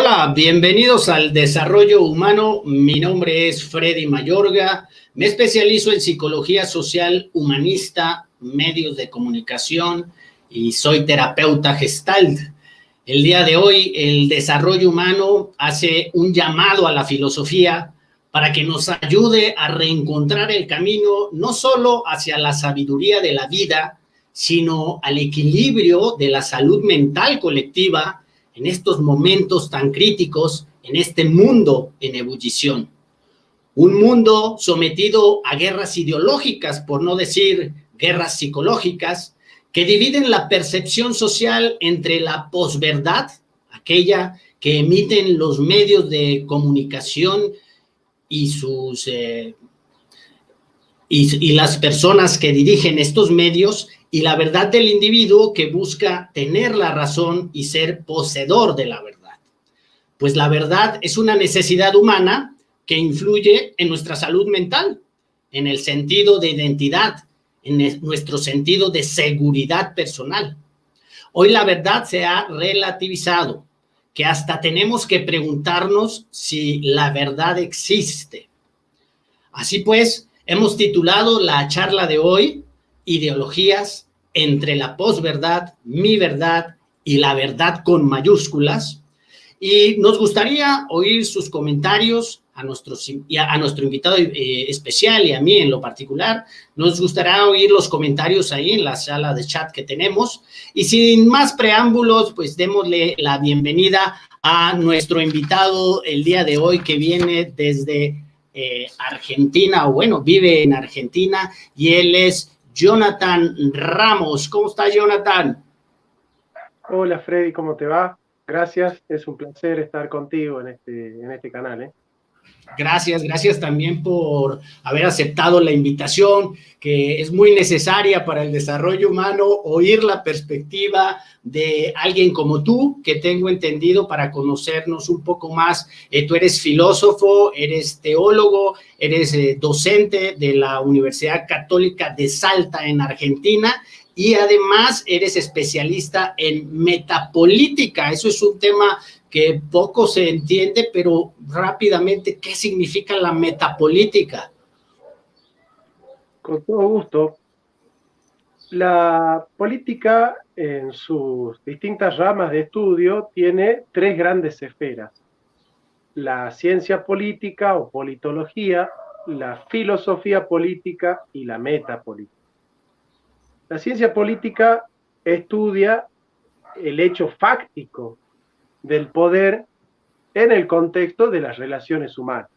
Hola, bienvenidos al Desarrollo Humano. Mi nombre es Freddy Mayorga. Me especializo en psicología social humanista, medios de comunicación y soy terapeuta Gestalt. El día de hoy, el desarrollo humano hace un llamado a la filosofía para que nos ayude a reencontrar el camino no solo hacia la sabiduría de la vida, sino al equilibrio de la salud mental colectiva en estos momentos tan críticos, en este mundo en ebullición. Un mundo sometido a guerras ideológicas, por no decir guerras psicológicas, que dividen la percepción social entre la posverdad, aquella que emiten los medios de comunicación y las personas que dirigen estos medios, y la verdad del individuo que busca tener la razón y ser poseedor de la verdad. Pues la verdad es una necesidad humana que influye en nuestra salud mental, en el sentido de identidad, en nuestro sentido de seguridad personal. Hoy la verdad se ha relativizado, que hasta tenemos que preguntarnos si la verdad existe. Así pues, hemos titulado la charla de hoy Ideologías entre la posverdad, mi verdad y la verdad con mayúsculas. Y nos gustaría oír sus comentarios a nuestro invitado especial y a mí en lo particular. Nos gustaría oír los comentarios ahí en la sala de chat que tenemos. Y sin más preámbulos, pues démosle la bienvenida a nuestro invitado el día de hoy, que viene desde Argentina, o bueno, vive en Argentina, y él es Jonathan Ramos. ¿Cómo está, Jonathan? Hola Freddy, ¿cómo te va? Gracias, es un placer estar contigo en este canal. Gracias también por haber aceptado la invitación, que es muy necesaria para el desarrollo humano, oír la perspectiva de alguien como tú, que tengo entendido, para conocernos un poco más. Tú eres filósofo, eres teólogo, eres docente de la Universidad Católica de Salta en Argentina, y además eres especialista en metapolítica. Eso es un tema que poco se entiende, pero rápidamente, ¿qué significa la metapolítica? Con todo gusto. La política en sus distintas ramas de estudio tiene tres grandes esferas: la ciencia política o politología, la filosofía política y la metapolítica. La ciencia política estudia el hecho fáctico del poder en el contexto de las relaciones humanas.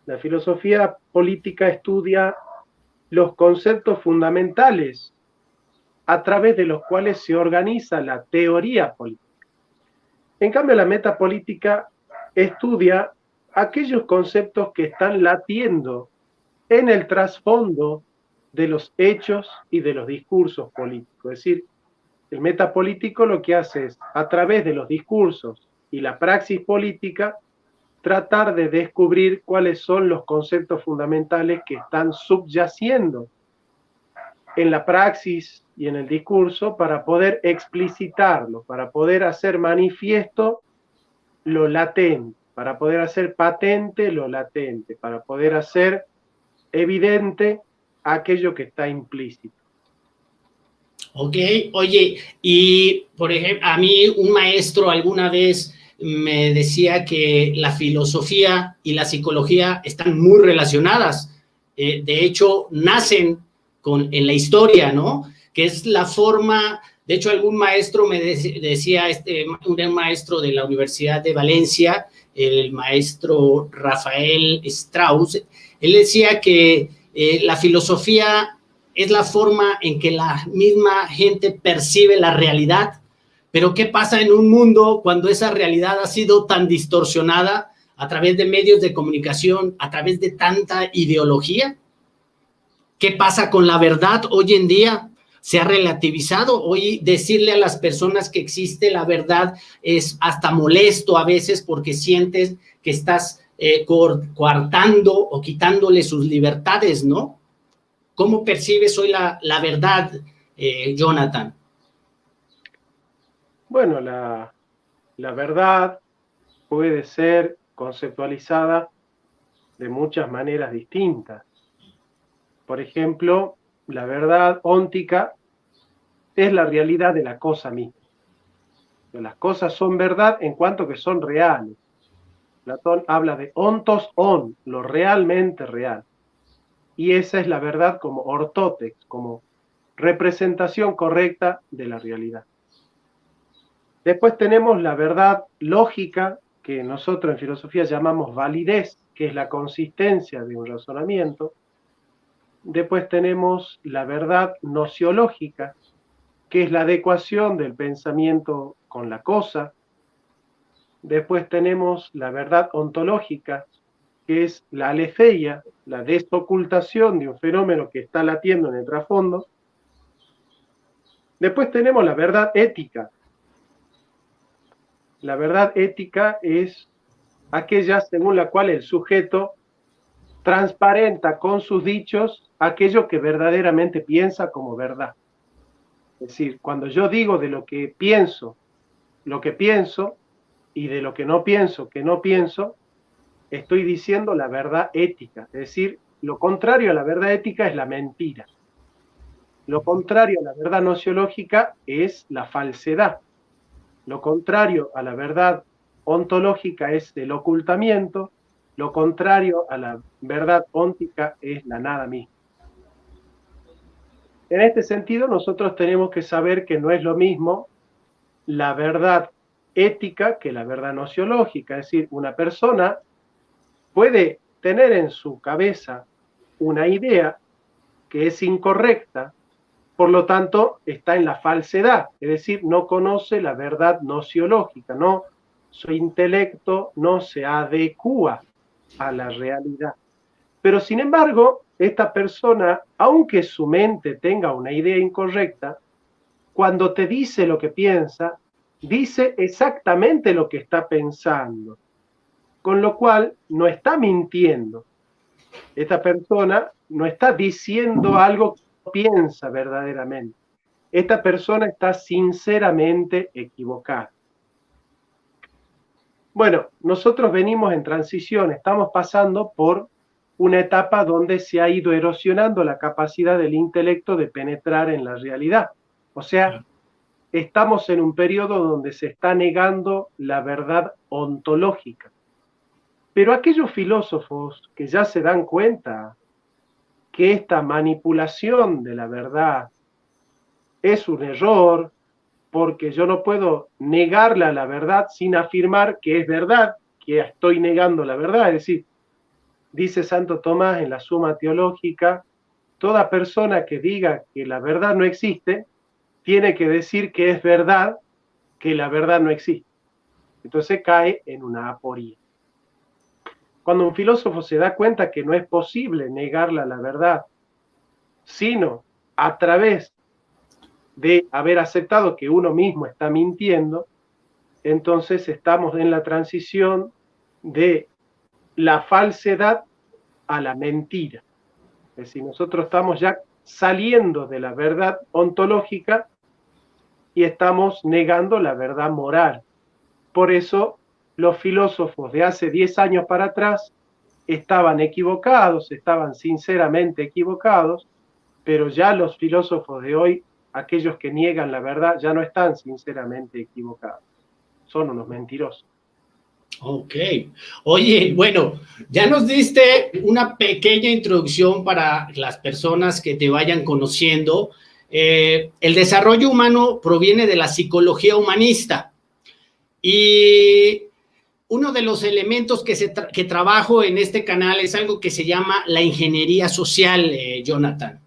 La filosofía política estudia los conceptos fundamentales a través de los cuales se organiza la teoría política. En cambio, la metapolítica estudia aquellos conceptos que están latiendo en el trasfondo de los hechos y de los discursos políticos. Es decir, el metapolítico lo que hace es, a través de los discursos y la praxis política, tratar de descubrir cuáles son los conceptos fundamentales que están subyaciendo en la praxis y en el discurso para poder explicitarlo, para poder hacer manifiesto lo latente, para poder hacer patente lo latente, para poder hacer evidente aquello que está implícito. Ok, oye, y por ejemplo, a mí un maestro alguna vez me decía que la filosofía y la psicología están muy relacionadas. De hecho, nacen en la historia, ¿no? Que es la forma. De hecho, algún maestro me decía, un maestro de la Universidad de Valencia, el maestro Rafael Strauss, él decía que la filosofía es la forma en que la misma gente percibe la realidad. Pero ¿qué pasa en un mundo cuando esa realidad ha sido tan distorsionada a través de medios de comunicación, a través de tanta ideología? ¿Qué pasa con la verdad hoy en día? Se ha relativizado. Hoy decirle a las personas que existe la verdad es hasta molesto a veces, porque sientes que estás coartando o quitándole sus libertades, ¿no? ¿Cómo percibes hoy la verdad, Jonathan? Bueno, la verdad puede ser conceptualizada de muchas maneras distintas. Por ejemplo, la verdad óntica es la realidad de la cosa misma. Las cosas son verdad en cuanto que son reales. Platón habla de ontos on, lo realmente real. Y esa es la verdad como ortótex, como representación correcta de la realidad. Después tenemos la verdad lógica, que nosotros en filosofía llamamos validez, que es la consistencia de un razonamiento. Después tenemos la verdad nociológica, que es la adecuación del pensamiento con la cosa. Después tenemos la verdad ontológica, que es la aletheia, la desocultación de un fenómeno que está latiendo en el trasfondo. Después tenemos la verdad ética. La verdad ética es aquella según la cual el sujeto transparenta con sus dichos aquello que verdaderamente piensa como verdad. Es decir, cuando yo digo de lo que pienso, y de lo que no pienso, estoy diciendo la verdad ética. Es decir, lo contrario a la verdad ética es la mentira. Lo contrario a la verdad nociológica es la falsedad. Lo contrario a la verdad ontológica es el ocultamiento. Lo contrario a la verdad óntica es la nada misma. En este sentido, nosotros tenemos que saber que no es lo mismo la verdad ética que la verdad nociológica. Es decir, una persona puede tener en su cabeza una idea que es incorrecta, por lo tanto está en la falsedad, es decir, no conoce la verdad nociológica, no, su intelecto no se adecúa a la realidad. Pero sin embargo, esta persona, aunque su mente tenga una idea incorrecta, cuando te dice lo que piensa, dice exactamente lo que está pensando, con lo cual no está mintiendo. Esta persona no está diciendo algo que no piensa verdaderamente. Esta persona está sinceramente equivocada. Bueno, nosotros venimos en transición, estamos pasando por una etapa donde se ha ido erosionando la capacidad del intelecto de penetrar en la realidad. O sea, estamos en un periodo donde se está negando la verdad ontológica. Pero aquellos filósofos que ya se dan cuenta que esta manipulación de la verdad es un error, porque yo no puedo negarle a la verdad sin afirmar que es verdad, que estoy negando la verdad. Es decir, dice Santo Tomás en la Suma Teológica, toda persona que diga que la verdad no existe, tiene que decir que es verdad que la verdad no existe. Entonces cae en una aporía. Cuando un filósofo se da cuenta que no es posible negarle a la verdad, sino a través de haber aceptado que uno mismo está mintiendo, entonces estamos en la transición de la falsedad a la mentira. Es decir, nosotros estamos ya saliendo de la verdad ontológica y estamos negando la verdad moral. Por eso los filósofos de hace 10 años para atrás estaban equivocados, estaban sinceramente equivocados, pero ya los filósofos de hoy, aquellos que niegan la verdad, ya no están sinceramente equivocados. Son unos mentirosos. Ok. Oye, bueno, ya nos diste una pequeña introducción para las personas que te vayan conociendo. El desarrollo humano proviene de la psicología humanista y uno de los elementos que trabajo en este canal es algo que se llama la ingeniería social, Jonathan.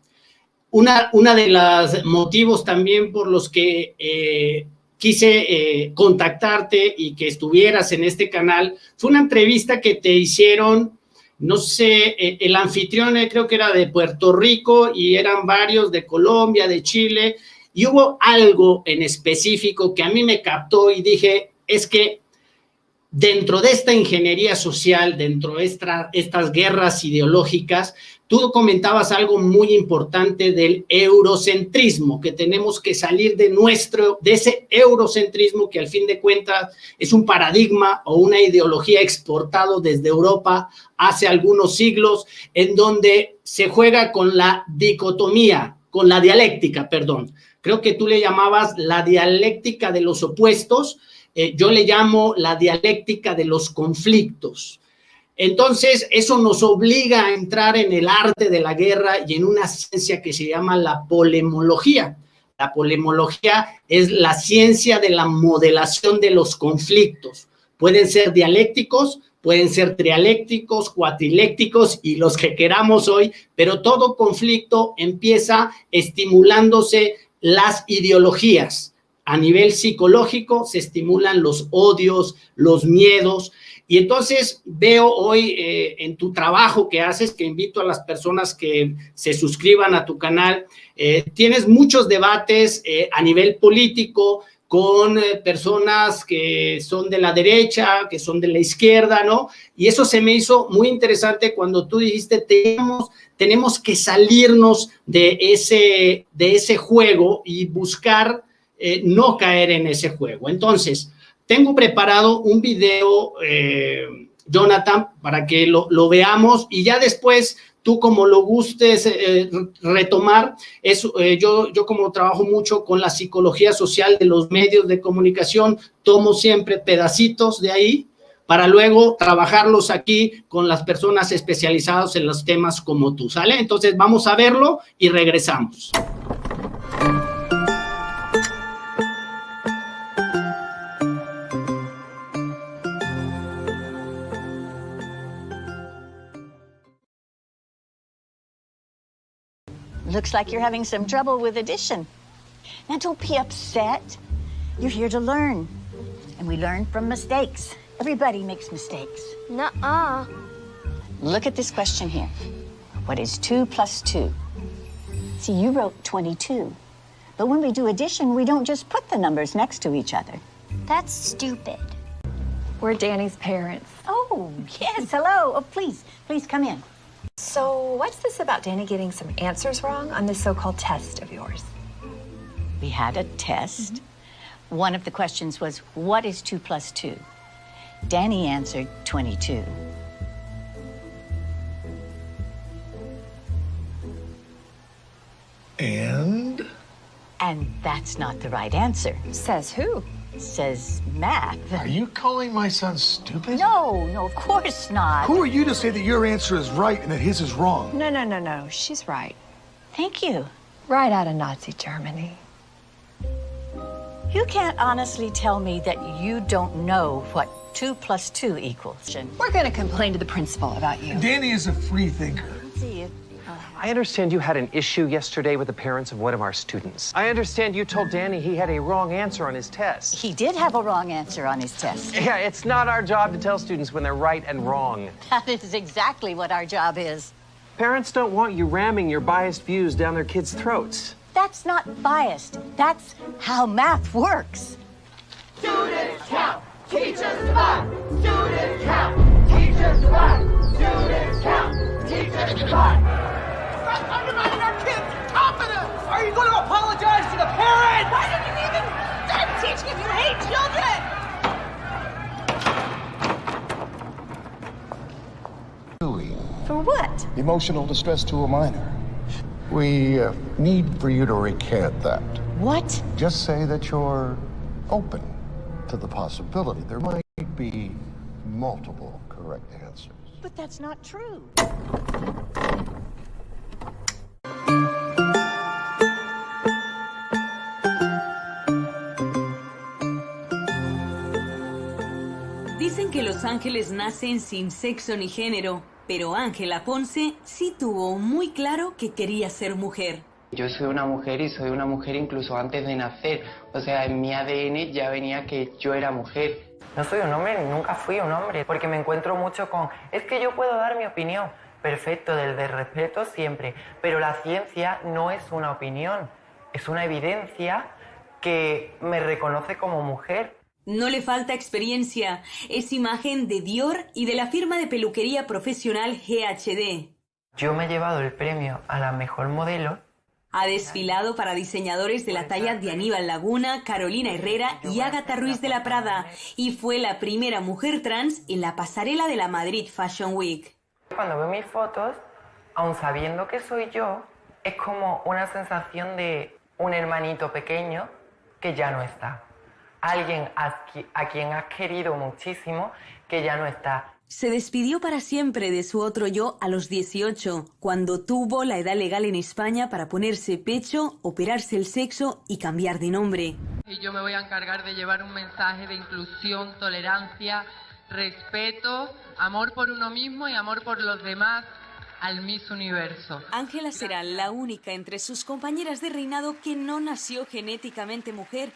Una de los motivos también por los que quise contactarte y que estuvieras en este canal fue una entrevista que te hicieron, no sé, el anfitrión creo que era de Puerto Rico y eran varios de Colombia, de Chile, y hubo algo en específico que a mí me captó y dije, es que dentro de esta ingeniería social, dentro de estas guerras ideológicas, tú comentabas algo muy importante del eurocentrismo, que tenemos que salir de ese eurocentrismo que al fin de cuentas es un paradigma o una ideología exportado desde Europa hace algunos siglos, en donde se juega con la dicotomía, con la dialéctica, perdón. Creo que tú le llamabas la dialéctica de los opuestos, yo le llamo la dialéctica de los conflictos. Entonces, eso nos obliga a entrar en el arte de la guerra y en una ciencia que se llama la polemología. La polemología es la ciencia de la modelación de los conflictos. Pueden ser dialécticos, pueden ser trialécticos, cuatrilécticos y los que queramos hoy, pero todo conflicto empieza estimulándose las ideologías. A nivel psicológico se estimulan los odios, los miedos, y entonces veo hoy en tu trabajo que haces, que invito a las personas que se suscriban a tu canal, tienes muchos debates a nivel político con personas que son de la derecha, que son de la izquierda, ¿no? Y eso se me hizo muy interesante cuando tú dijiste, tenemos que salirnos de ese juego y buscar no caer en ese juego. Entonces, tengo preparado un video, Jonathan, para que lo veamos y ya después tú como lo gustes retomar. Yo como trabajo mucho con la psicología social de los medios de comunicación, tomo siempre pedacitos de ahí para luego trabajarlos aquí con las personas especializadas en los temas como tú, ¿sale? Entonces vamos a verlo y regresamos. Looks like you're having some trouble with addition. Now, don't be upset. You're here to learn. And we learn from mistakes. Everybody makes mistakes. Nuh-uh. Look at this question here. What is 2 plus 2? See, you wrote 22. But when we do addition, we don't just put the numbers next to each other. That's stupid. We're Danny's parents. Oh, yes, hello. Oh, please come in. So what's this about Danny getting some answers wrong on this so-called test of yours? We had a test. Mm-hmm. One of the questions was, what is 2 plus 2? Danny answered 22. And? And that's not the right answer. Says who? Says math. Are you calling my son stupid? No, of course not. Who are you to say that your answer is right and that his is wrong? No. She's right. Thank you. Right out of Nazi Germany. You can't honestly tell me that you don't know what 2 plus 2 equals. We're going to complain to the principal about you. Danny is a free thinker. See you. I understand you had an issue yesterday with the parents of one of our students. I understand you told Danny he had a wrong answer on his test. He did have a wrong answer on his test. Yeah, it's not our job to tell students when they're right and wrong. That is exactly what our job is. Parents don't want you ramming your biased views down their kids' throats. That's not biased. That's how math works. Students count, teachers divide. Students count, teachers divide. Students count, teachers divide. Stop undermining our kids' confidence! Are you going to apologize to the parents? Why did you even start teaching if you hate children? For what? Emotional distress to a minor. We need for you to recant that. What? Just say that you're open to the possibility there might be multiple correct answers. But that's not true. Dicen que los ángeles nacen sin sexo ni género, pero Ángela Ponce sí tuvo muy claro que quería ser mujer. Yo soy una mujer y soy una mujer incluso antes de nacer. O sea, en mi ADN ya venía que yo era mujer. No soy un hombre, nunca fui un hombre, porque me encuentro mucho con... Es que yo puedo dar mi opinión. Perfecto, del de respeto siempre. Pero la ciencia no es una opinión, es una evidencia que me reconoce como mujer. No le falta experiencia. Es imagen de Dior y de la firma de peluquería profesional GHD. Yo me he llevado el premio a la mejor modelo. Ha desfilado para diseñadores de la talla de Aníbal Laguna, Carolina Herrera y Ágata Ruiz de la Prada, y fue la primera mujer trans en la pasarela de la Madrid Fashion Week. Cuando veo mis fotos, aun sabiendo que soy yo, es como una sensación de un hermanito pequeño que ya no está. Alguien a quien has querido muchísimo que ya no está. Se despidió para siempre de su otro yo a los 18, cuando tuvo la edad legal en España para ponerse pecho, operarse el sexo y cambiar de nombre. Y yo me voy a encargar de llevar un mensaje de inclusión, tolerancia, respeto, amor por uno mismo y amor por los demás al Miss Universo. Ángela será la única entre sus compañeras de reinado que no nació genéticamente mujer.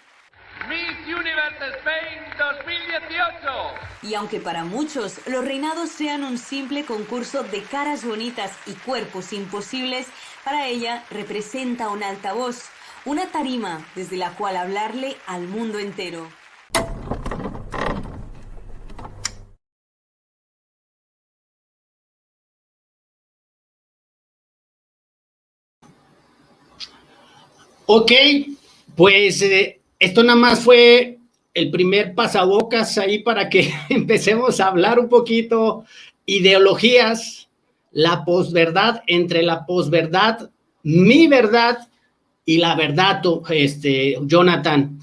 Miss Universe Spain 2018. Y aunque para muchos los reinados sean un simple concurso de caras bonitas y cuerpos imposibles, para ella representa un altavoz, una tarima desde la cual hablarle al mundo entero. Ok, pues esto nada más fue el primer pasabocas ahí para que empecemos a hablar un poquito ideologías, la posverdad, entre la posverdad, mi verdad y la verdad, Jonathan.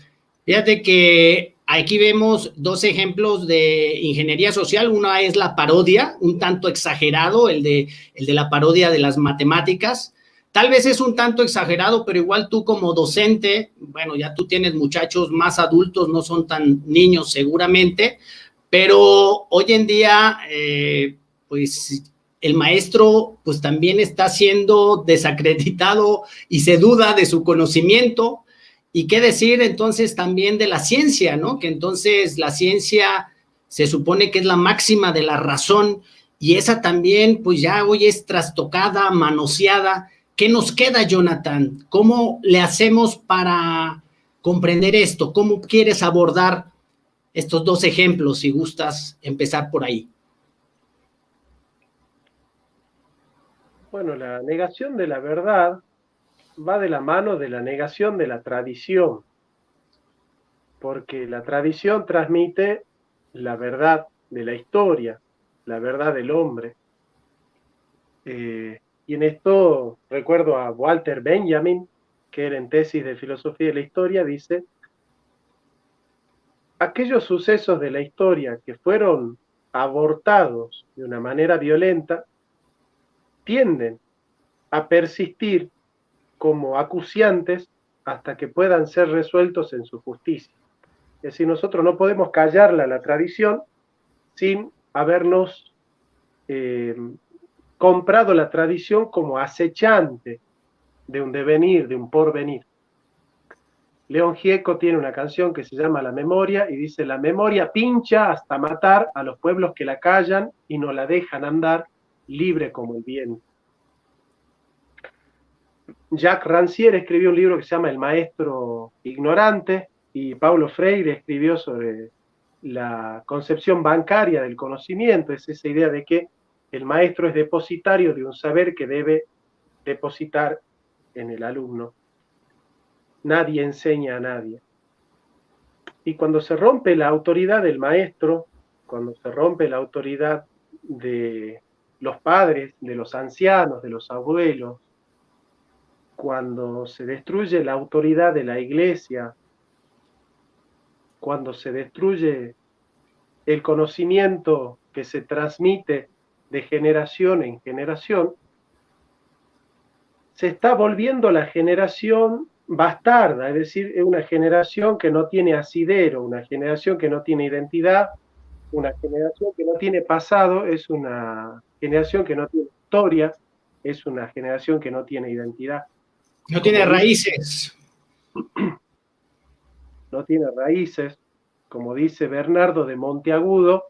Fíjate que aquí vemos dos ejemplos de ingeniería social. Una es la parodia, un tanto exagerado, el de la parodia de las matemáticas. Tal vez es un tanto exagerado, pero igual tú como docente, bueno, ya tú tienes muchachos más adultos, no son tan niños seguramente, pero hoy en día, pues el maestro pues también está siendo desacreditado y se duda de su conocimiento. Y qué decir entonces también de la ciencia, ¿no? Que entonces la ciencia se supone que es la máxima de la razón y esa también pues ya hoy es trastocada, manoseada. ¿Qué nos queda, Jonathan? ¿Cómo le hacemos para comprender esto? ¿Cómo quieres abordar estos dos ejemplos, si gustas empezar por ahí? Bueno, la negación de la verdad va de la mano de la negación de la tradición, porque la tradición transmite la verdad de la historia, la verdad del hombre. Y en esto recuerdo a Walter Benjamin, que era en tesis de filosofía de la historia, dice: aquellos sucesos de la historia que fueron abortados de una manera violenta tienden a persistir como acuciantes hasta que puedan ser resueltos en su justicia. Es decir, nosotros no podemos callarla a la tradición sin habernos comprado la tradición como acechante de un devenir, de un porvenir. León Gieco tiene una canción que se llama La Memoria y dice: la memoria pincha hasta matar a los pueblos que la callan y no la dejan andar libre como el viento. Jacques Rancière escribió un libro que se llama El maestro ignorante y Paulo Freire escribió sobre la concepción bancaria del conocimiento. Es esa idea de que el maestro es depositario de un saber que debe depositar en el alumno. Nadie enseña a nadie. Y cuando se rompe la autoridad del maestro, cuando se rompe la autoridad de los padres, de los ancianos, de los abuelos, cuando se destruye la autoridad de la iglesia, cuando se destruye el conocimiento que se transmite de generación en generación, se está volviendo la generación bastarda, es decir, es una generación que no tiene asidero, una generación que no tiene identidad, una generación que no tiene pasado, es una generación que no tiene historia, es una generación que no tiene identidad. No tiene raíces. No tiene raíces. Como dice Bernardo de Monteagudo,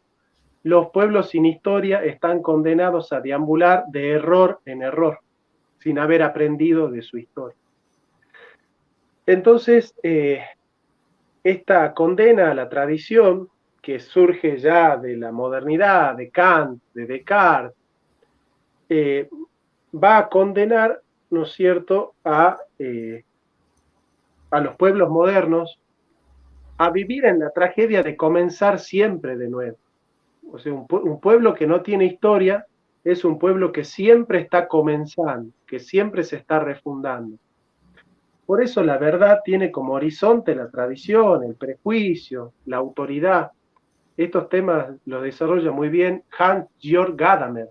los pueblos sin historia están condenados a deambular de error en error, sin haber aprendido de su historia. Entonces, esta condena a la tradición, que surge ya de la modernidad, de Kant, de Descartes, va a condenar, ¿no es cierto?, a los pueblos modernos a vivir en la tragedia de comenzar siempre de nuevo. O sea, un pueblo que no tiene historia es un pueblo que siempre está comenzando, que siempre se está refundando. Por eso la verdad tiene como horizonte la tradición, el prejuicio, la autoridad. Estos temas los desarrolla muy bien Hans-Georg Gadamer.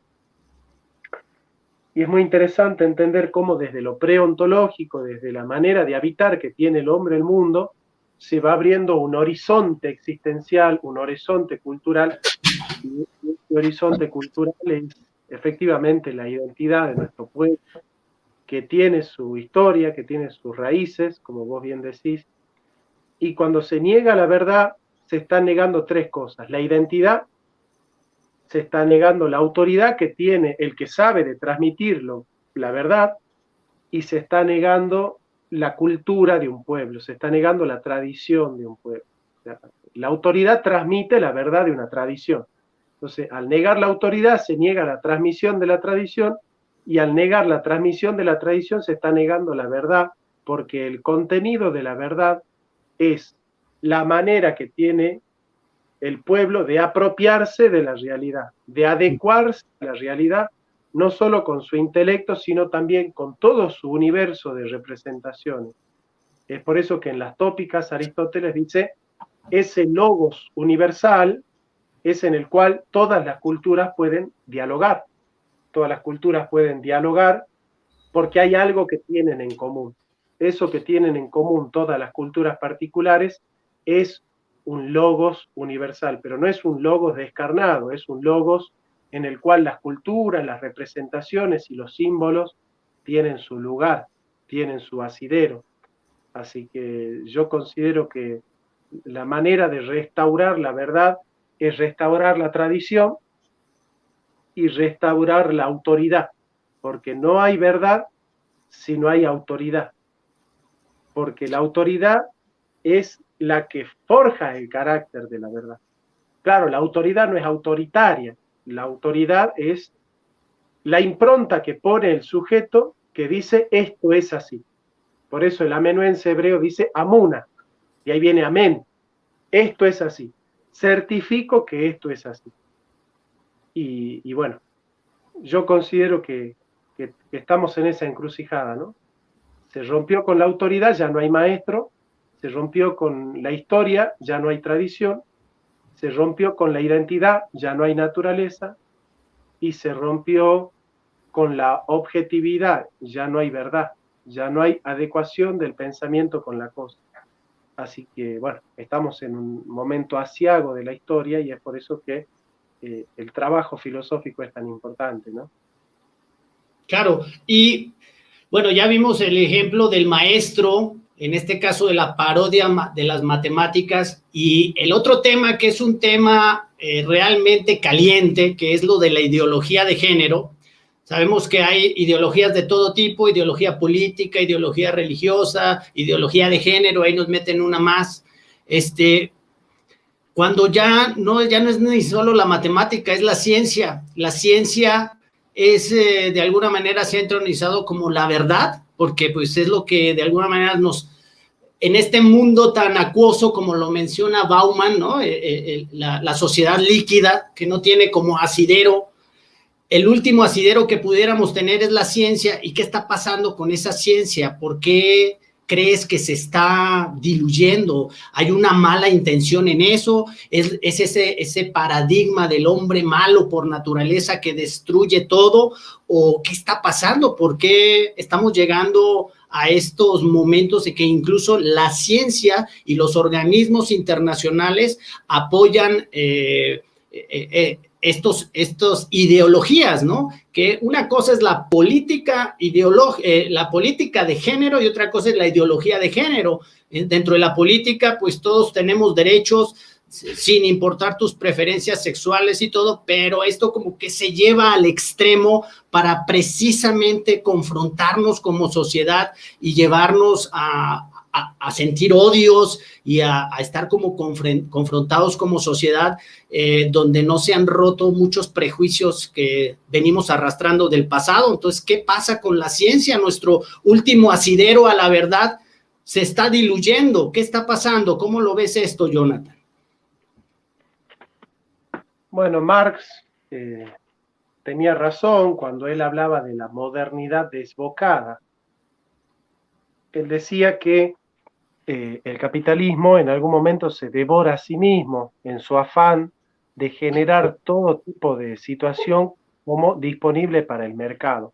Y es muy interesante entender cómo desde lo preontológico, desde la manera de habitar que tiene el hombre el mundo, se va abriendo un horizonte existencial, un horizonte cultural. Y este horizonte cultural es efectivamente la identidad de nuestro pueblo, que tiene su historia, que tiene sus raíces, como vos bien decís. Y cuando se niega la verdad, se están negando tres cosas: la identidad, se está negando la autoridad que tiene el que sabe de transmitirlo, la verdad, y se está negando la cultura de un pueblo, se está negando la tradición de un pueblo. O sea, la autoridad transmite la verdad de una tradición. Entonces, al negar la autoridad, se niega la transmisión de la tradición, y al negar la transmisión de la tradición, se está negando la verdad, porque el contenido de la verdad es la manera que tiene el pueblo de apropiarse de la realidad, de adecuarse a la realidad, no solo con su intelecto, sino también con todo su universo de representaciones. Es por eso que en las tópicas Aristóteles dice, ese logos universal es en el cual todas las culturas pueden dialogar. Todas las culturas pueden dialogar porque hay algo que tienen en común. Eso que tienen en común todas las culturas particulares es un logos universal, pero no es un logos descarnado, es un logos en el cual las culturas, las representaciones y los símbolos tienen su lugar, tienen su asidero. Así que yo considero que la manera de restaurar la verdad es restaurar la tradición y restaurar la autoridad, porque no hay verdad si no hay autoridad, porque la autoridad es la que forja el carácter de la verdad. Claro, la autoridad no es autoritaria, la autoridad es la impronta que pone el sujeto que dice esto es así. Por eso el amenuense hebreo dice amuna, y ahí viene amén, esto es así, certifico que esto es así. Y bueno, yo considero que estamos en esa encrucijada, ¿no? Se rompió con la autoridad, ya no hay maestro. Se rompió con la historia, ya no hay tradición. Se rompió con la identidad, ya no hay naturaleza. Y se rompió con la objetividad, ya no hay verdad. Ya no hay adecuación del pensamiento con la cosa. Así que, bueno, estamos en un momento aciago de la historia y es por eso que el trabajo filosófico es tan importante, ¿no? Claro, y bueno, ya vimos el ejemplo del maestro, en este caso de la parodia de las matemáticas, y el otro tema que es un tema realmente caliente, que es lo de la ideología de género. Sabemos que hay ideologías de todo tipo, ideología política, ideología religiosa, ideología de género, ahí nos meten una más. Cuando ya no es ni solo la matemática, es la ciencia. La ciencia es, de alguna manera, se ha entronizado como la verdad, porque pues es lo que de alguna manera en este mundo tan acuoso, como lo menciona Bauman, ¿no? La sociedad líquida, que no tiene como asidero. El último asidero que pudiéramos tener es la ciencia. ¿Y qué está pasando con esa ciencia? ¿Por qué crees que se está diluyendo? ¿Hay una mala intención en eso? ¿Es ese paradigma del hombre malo por naturaleza que destruye todo? ¿O qué está pasando? ¿Por qué estamos llegando a estos momentos de que incluso la ciencia y los organismos internacionales apoyan estos ideologías, ¿no? Que una cosa es la política de género y otra cosa es la ideología de género. Dentro de la política, pues todos tenemos derechos sin importar tus preferencias sexuales y todo, pero esto como que se lleva al extremo para precisamente confrontarnos como sociedad y llevarnos a a sentir odios y a estar como confrontados como sociedad, donde no se han roto muchos prejuicios que venimos arrastrando del pasado. Entonces, ¿qué pasa con la ciencia? Nuestro último asidero a la verdad se está diluyendo. ¿Qué está pasando? ¿Cómo lo ves esto, Jonathan? Bueno, Marx tenía razón cuando él hablaba de la modernidad desbocada. Él decía que el capitalismo en algún momento se devora a sí mismo en su afán de generar todo tipo de situación como disponible para el mercado.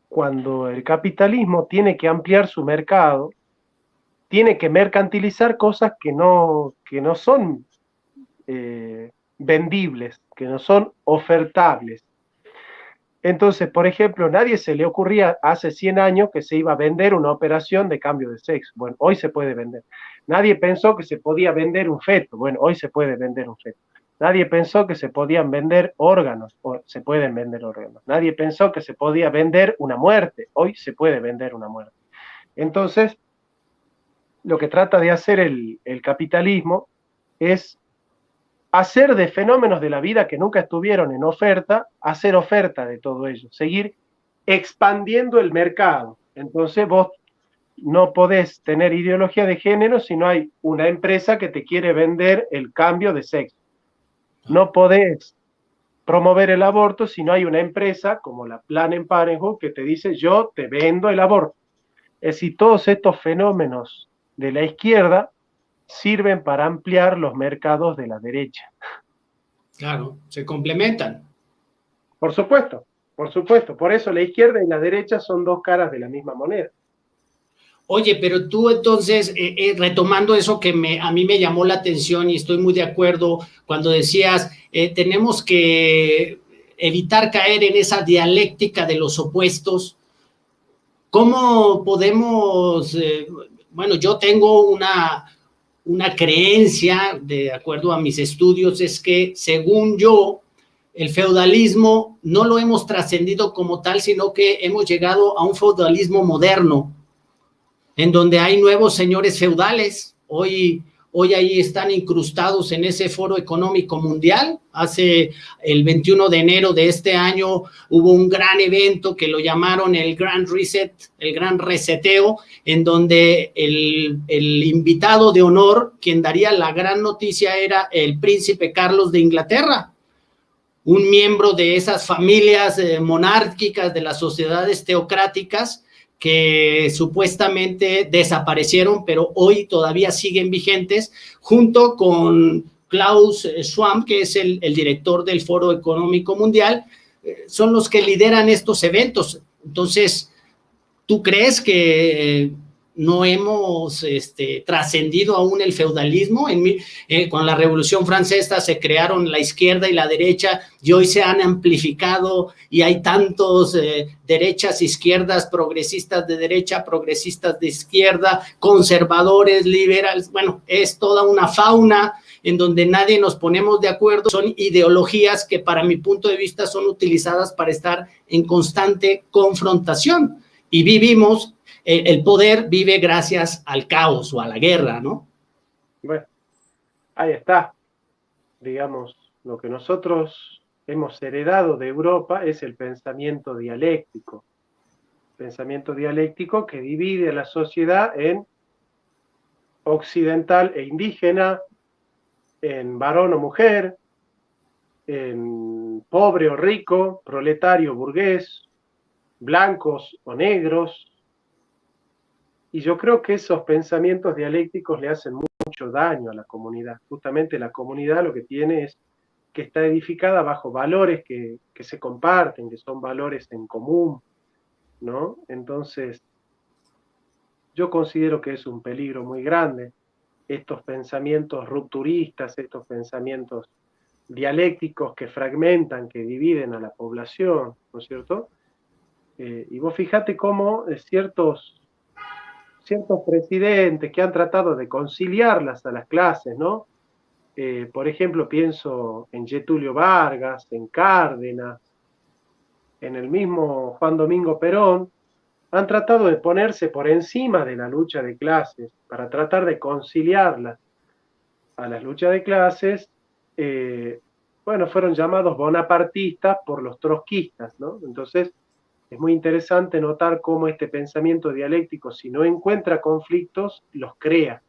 Cuando el capitalismo tiene que ampliar su mercado, tiene que mercantilizar cosas que no son vendibles, que no son ofertables. Entonces, por ejemplo, nadie se le ocurría hace 100 años que se iba a vender una operación de cambio de sexo. Bueno, hoy se puede vender. Nadie pensó que se podía vender un feto. Bueno, hoy se puede vender un feto. Nadie pensó que se podían vender órganos. O se pueden vender órganos. Nadie pensó que se podía vender una muerte. Hoy se puede vender una muerte. Entonces, lo que trata de hacer el capitalismo es hacer de fenómenos de la vida que nunca estuvieron en oferta, hacer oferta de todo ello, seguir expandiendo el mercado. Entonces vos no podés tener ideología de género si no hay una empresa que te quiere vender el cambio de sexo. No podés promover el aborto si no hay una empresa como la Planned Parenthood que te dice yo te vendo el aborto. Es decir, todos estos fenómenos de la izquierda sirven para ampliar los mercados de la derecha. Claro, se complementan. Por supuesto, por supuesto. Por eso la izquierda y la derecha son dos caras de la misma moneda. Oye, pero tú entonces, retomando eso que a mí me llamó la atención y estoy muy de acuerdo cuando decías, tenemos que evitar caer en esa dialéctica de los opuestos. ¿Cómo podemos, bueno, yo tengo una creencia, de acuerdo a mis estudios, es que según yo, el feudalismo no lo hemos trascendido como tal, sino que hemos llegado a un feudalismo moderno, en donde hay nuevos señores feudales. Hoy ahí están incrustados en ese Foro Económico Mundial. El 21 de enero de este año hubo un gran evento que lo llamaron el Grand Reset, el Gran Reseteo, en donde el invitado de honor, quien daría la gran noticia, era el príncipe Carlos de Inglaterra, un miembro de esas familias monárquicas de las sociedades teocráticas que supuestamente desaparecieron, pero hoy todavía siguen vigentes, junto con Klaus Schwab, que es el director del Foro Económico Mundial, son los que lideran estos eventos. Entonces, ¿tú crees que no hemos trascendido aún el feudalismo? Con la Revolución Francesa se crearon la izquierda y la derecha y hoy se han amplificado y hay tantos derechas, izquierdas, progresistas de derecha, progresistas de izquierda, conservadores, liberales. Bueno, es toda una fauna en donde nadie nos ponemos de acuerdo. Son ideologías que para mi punto de vista son utilizadas para estar en constante confrontación y vivimos. El poder vive gracias al caos o a la guerra, ¿no? Bueno, ahí está. Digamos, lo que nosotros hemos heredado de Europa es el pensamiento dialéctico. Pensamiento dialéctico que divide a la sociedad en occidental e indígena, en varón o mujer, en pobre o rico, proletario o burgués, blancos o negros. Y yo creo que esos pensamientos dialécticos le hacen mucho daño a la comunidad. Justamente la comunidad lo que tiene es que está edificada bajo valores que se comparten, que son valores en común, ¿no? Entonces, yo considero que es un peligro muy grande estos pensamientos rupturistas, estos pensamientos dialécticos que fragmentan, que dividen a la población, ¿no es cierto? Y vos fíjate cómo ciertos presidentes que han tratado de conciliarlas a las clases, ¿no? Por ejemplo, pienso en Getúlio Vargas, en Cárdenas, en el mismo Juan Domingo Perón, han tratado de ponerse por encima de la lucha de clases para tratar de conciliarla a las luchas de clases, bueno, fueron llamados bonapartistas por los trotskistas, ¿no? Entonces, es muy interesante notar cómo este pensamiento dialéctico, si no encuentra conflictos, los crea.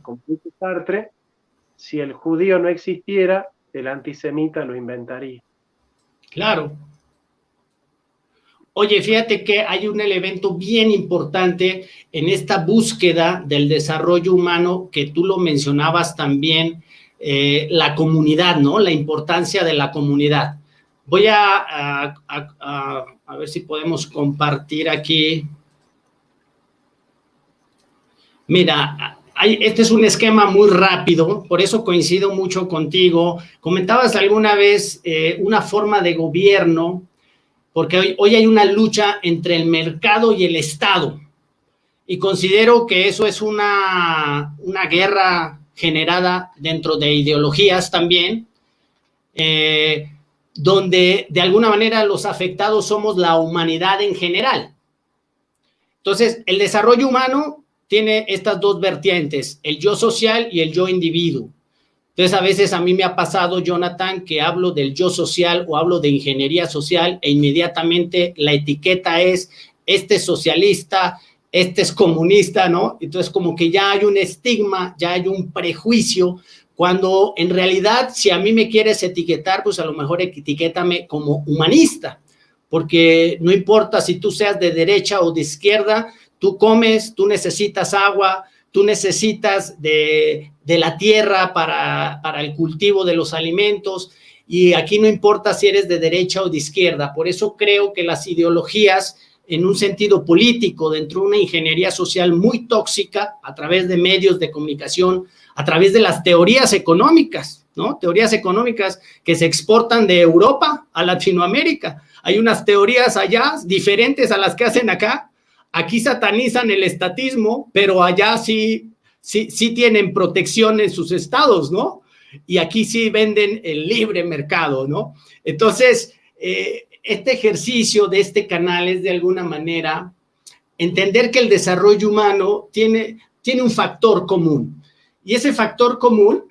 Como dice Sartre, si el judío no existiera, el antisemita lo inventaría. Claro. Oye, fíjate que hay un elemento bien importante en esta búsqueda del desarrollo humano que tú lo mencionabas también, la comunidad, ¿no? La importancia de la comunidad. Voy a ver si podemos compartir aquí. Mira, este es un esquema muy rápido, por eso coincido mucho contigo. Comentabas alguna vez una forma de gobierno, porque hoy hay una lucha entre el mercado y el Estado, y considero que eso es una guerra generada dentro de ideologías también, donde de alguna manera los afectados somos la humanidad en general. Entonces, el desarrollo humano tiene estas dos vertientes, el yo social y el yo individuo. Entonces, a veces a mí me ha pasado, Jonathan, que hablo del yo social o hablo de ingeniería social e inmediatamente la etiqueta es, este es socialista, este es comunista, ¿no? Entonces, como que ya hay un estigma, ya hay un prejuicio, cuando en realidad, si a mí me quieres etiquetar, pues a lo mejor etiquétame como humanista, porque no importa si tú seas de derecha o de izquierda, tú comes, tú necesitas agua, tú necesitas de la tierra para el cultivo de los alimentos, y aquí no importa si eres de derecha o de izquierda. Por eso creo que las ideologías, en un sentido político, dentro de una ingeniería social muy tóxica, a través de medios de comunicación, a través de las teorías económicas, ¿no? Teorías económicas que se exportan de Europa a Latinoamérica. Hay unas teorías allá diferentes a las que hacen acá. Aquí satanizan el estatismo, pero allá sí tienen protección en sus estados, ¿no? Y aquí sí venden el libre mercado, ¿no? Entonces, este ejercicio de este canal es de alguna manera entender que el desarrollo humano tiene un factor común. Y ese factor común,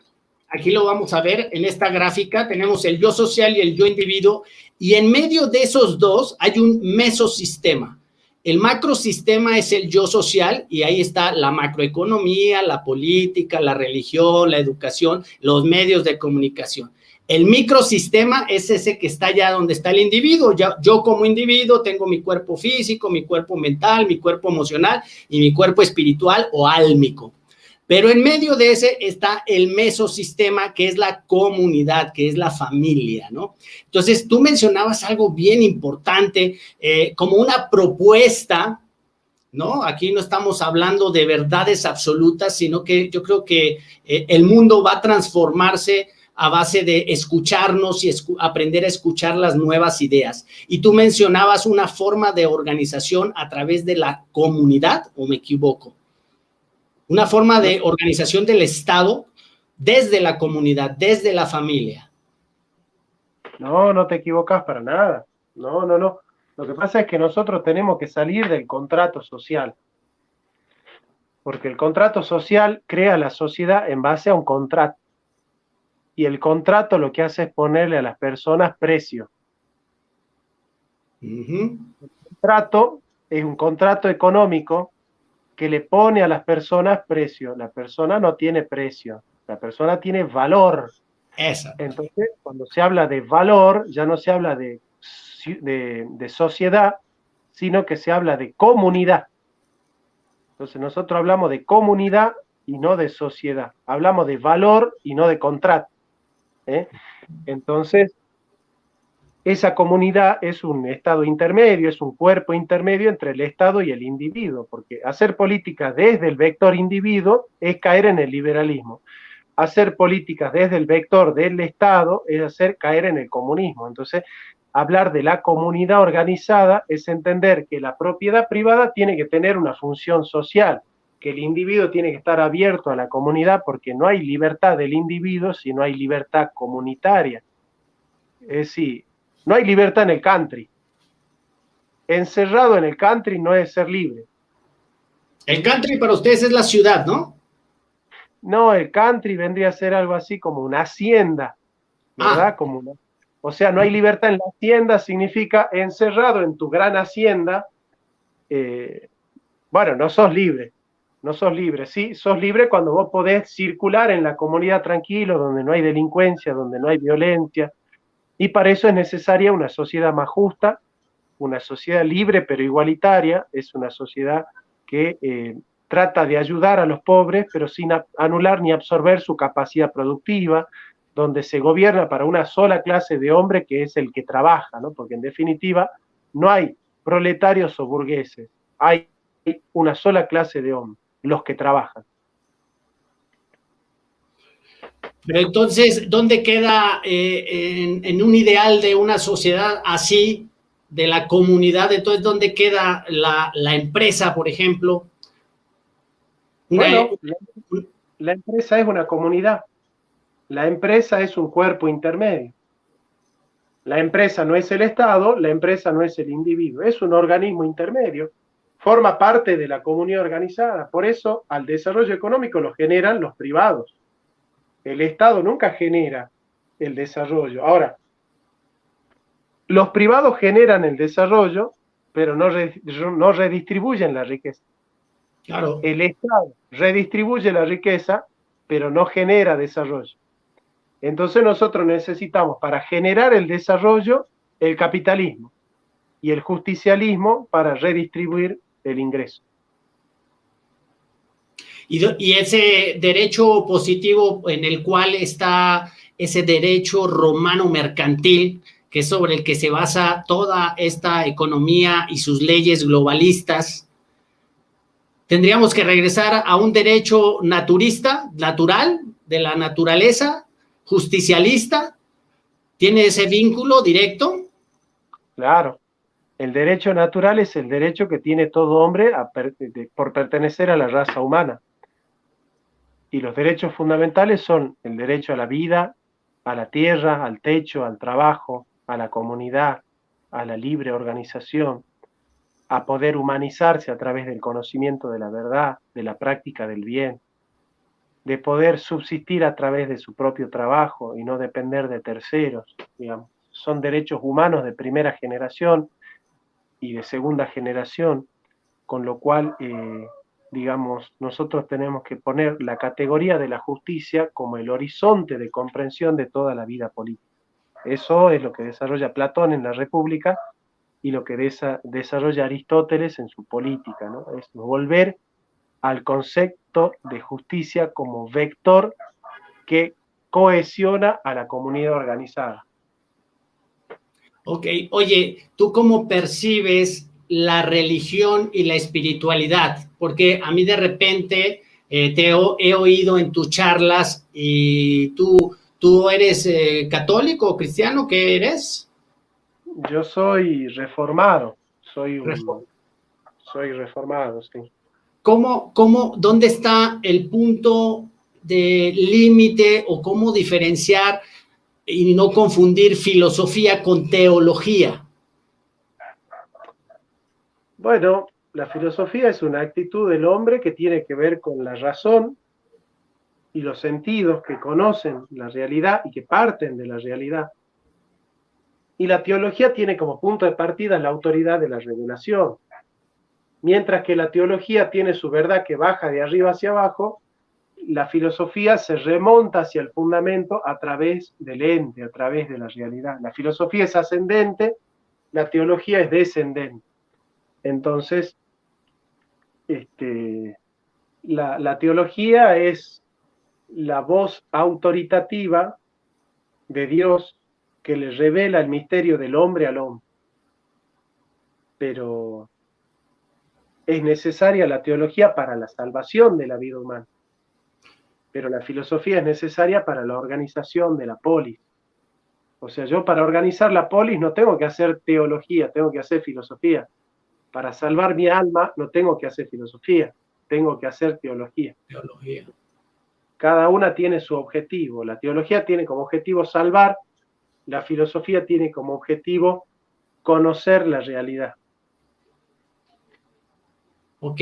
aquí lo vamos a ver en esta gráfica, tenemos el yo social y el yo individuo, y en medio de esos dos hay un mesosistema. El macrosistema es el yo social, y ahí está la macroeconomía, la política, la religión, la educación, los medios de comunicación. El microsistema es ese que está allá donde está el individuo. Yo como individuo tengo mi cuerpo físico, mi cuerpo mental, mi cuerpo emocional y mi cuerpo espiritual o álmico. Pero en medio de ese está el mesosistema, que es la comunidad, que es la familia, ¿no? Entonces, tú mencionabas algo bien importante, como una propuesta, ¿no? Aquí no estamos hablando de verdades absolutas, sino que yo creo que el mundo va a transformarse a base de escucharnos y aprender a escuchar las nuevas ideas. Y tú mencionabas una forma de organización a través de la comunidad, ¿o me equivoco? Una forma de organización del Estado desde la comunidad, desde la familia. No, no te equivocas para nada. No. Lo que pasa es que nosotros tenemos que salir del contrato social. Porque el contrato social crea la sociedad en base a un contrato. Y el contrato lo que hace es ponerle a las personas precio. El contrato es un contrato económico que le pone a las personas precio. La persona no tiene precio, la persona tiene valor. Exacto. Entonces, cuando se habla de valor, ya no se habla de sociedad, sino que se habla de comunidad. Entonces, nosotros hablamos de comunidad y no de sociedad. Hablamos de valor y no de contrato. Entonces, esa comunidad es un estado intermedio, es un cuerpo intermedio entre el Estado y el individuo, porque hacer política desde el vector individuo es caer en el liberalismo. Hacer políticas desde el vector del Estado es caer en el comunismo. Entonces, hablar de la comunidad organizada es entender que la propiedad privada tiene que tener una función social, que el individuo tiene que estar abierto a la comunidad, porque no hay libertad del individuo si no hay libertad comunitaria. Es decir, no hay libertad en el country. encerrado en el country no es ser libre. El country para ustedes es la ciudad, ¿no? No, el country vendría a ser algo así como una hacienda, ¿verdad? O sea, no hay libertad en la hacienda, significa encerrado en tu gran hacienda, bueno, no sos libre, sí, sos libre cuando vos podés circular en la comunidad tranquilo, donde no hay delincuencia, donde no hay violencia, y para eso es necesaria una sociedad más justa, una sociedad libre pero igualitaria, es una sociedad que trata de ayudar a los pobres, pero sin anular ni absorber su capacidad productiva, donde se gobierna para una sola clase de hombre que es el que trabaja, ¿no? Porque en definitiva no hay proletarios o burgueses, hay una sola clase de hombres, los que trabajan. Pero entonces, ¿dónde queda en un ideal de una sociedad así, de la comunidad? Entonces, ¿dónde queda la empresa, por ejemplo? Bueno, la empresa es una comunidad. La empresa es un cuerpo intermedio. La empresa no es el Estado, la empresa no es el individuo, es un organismo intermedio. Forma parte de la comunidad organizada. Por eso, al desarrollo económico lo generan los privados. El Estado nunca genera el desarrollo. Ahora, los privados generan el desarrollo, pero no redistribuyen la riqueza. Claro. El Estado redistribuye la riqueza, pero no genera desarrollo. Entonces nosotros necesitamos para generar el desarrollo el capitalismo y el justicialismo para redistribuir el ingreso. Y ese derecho positivo en el cual está ese derecho romano mercantil, que es sobre el que se basa toda esta economía y sus leyes globalistas, tendríamos que regresar a un derecho naturista, natural, de la naturaleza, justicialista. ¿Tiene ese vínculo directo? Claro. El derecho natural es el derecho que tiene todo hombre por pertenecer a la raza humana. Y los derechos fundamentales son el derecho a la vida, a la tierra, al techo, al trabajo, a la comunidad, a la libre organización, a poder humanizarse a través del conocimiento de la verdad, de la práctica del bien, de poder subsistir a través de su propio trabajo y no depender de terceros, digamos. Son derechos humanos de primera generación y de segunda generación, con lo cual, digamos, nosotros tenemos que poner la categoría de la justicia como el horizonte de comprensión de toda la vida política. Eso es lo que desarrolla Platón en la República y lo que desarrolla Aristóteles en su política, ¿no? Es volver al concepto de justicia como vector que cohesiona a la comunidad organizada. Ok, oye, ¿tú cómo percibes la religión y la espiritualidad? Porque a mí de repente te he oído en tus charlas y tú eres católico o cristiano, ¿qué eres? Yo soy reformado, soy reformado, sí. ¿Dónde está el punto de límite o cómo diferenciar y no confundir filosofía con teología? Bueno, la filosofía es una actitud del hombre que tiene que ver con la razón y los sentidos que conocen la realidad y que parten de la realidad. Y la teología tiene como punto de partida la autoridad de la revelación. Mientras que la teología tiene su verdad que baja de arriba hacia abajo, la filosofía se remonta hacia el fundamento a través del ente, a través de la realidad. La filosofía es ascendente, la teología es descendente. Entonces, la teología es la voz autoritativa de Dios que le revela el misterio del hombre al hombre. Pero es necesaria la teología para la salvación de la vida humana. Pero la filosofía es necesaria para la organización de la polis. O sea, yo para organizar la polis no tengo que hacer teología, tengo que hacer filosofía. Para salvar mi alma no tengo que hacer filosofía, tengo que hacer teología. Cada una tiene su objetivo. La teología tiene como objetivo salvar, la filosofía tiene como objetivo conocer la realidad. Ok,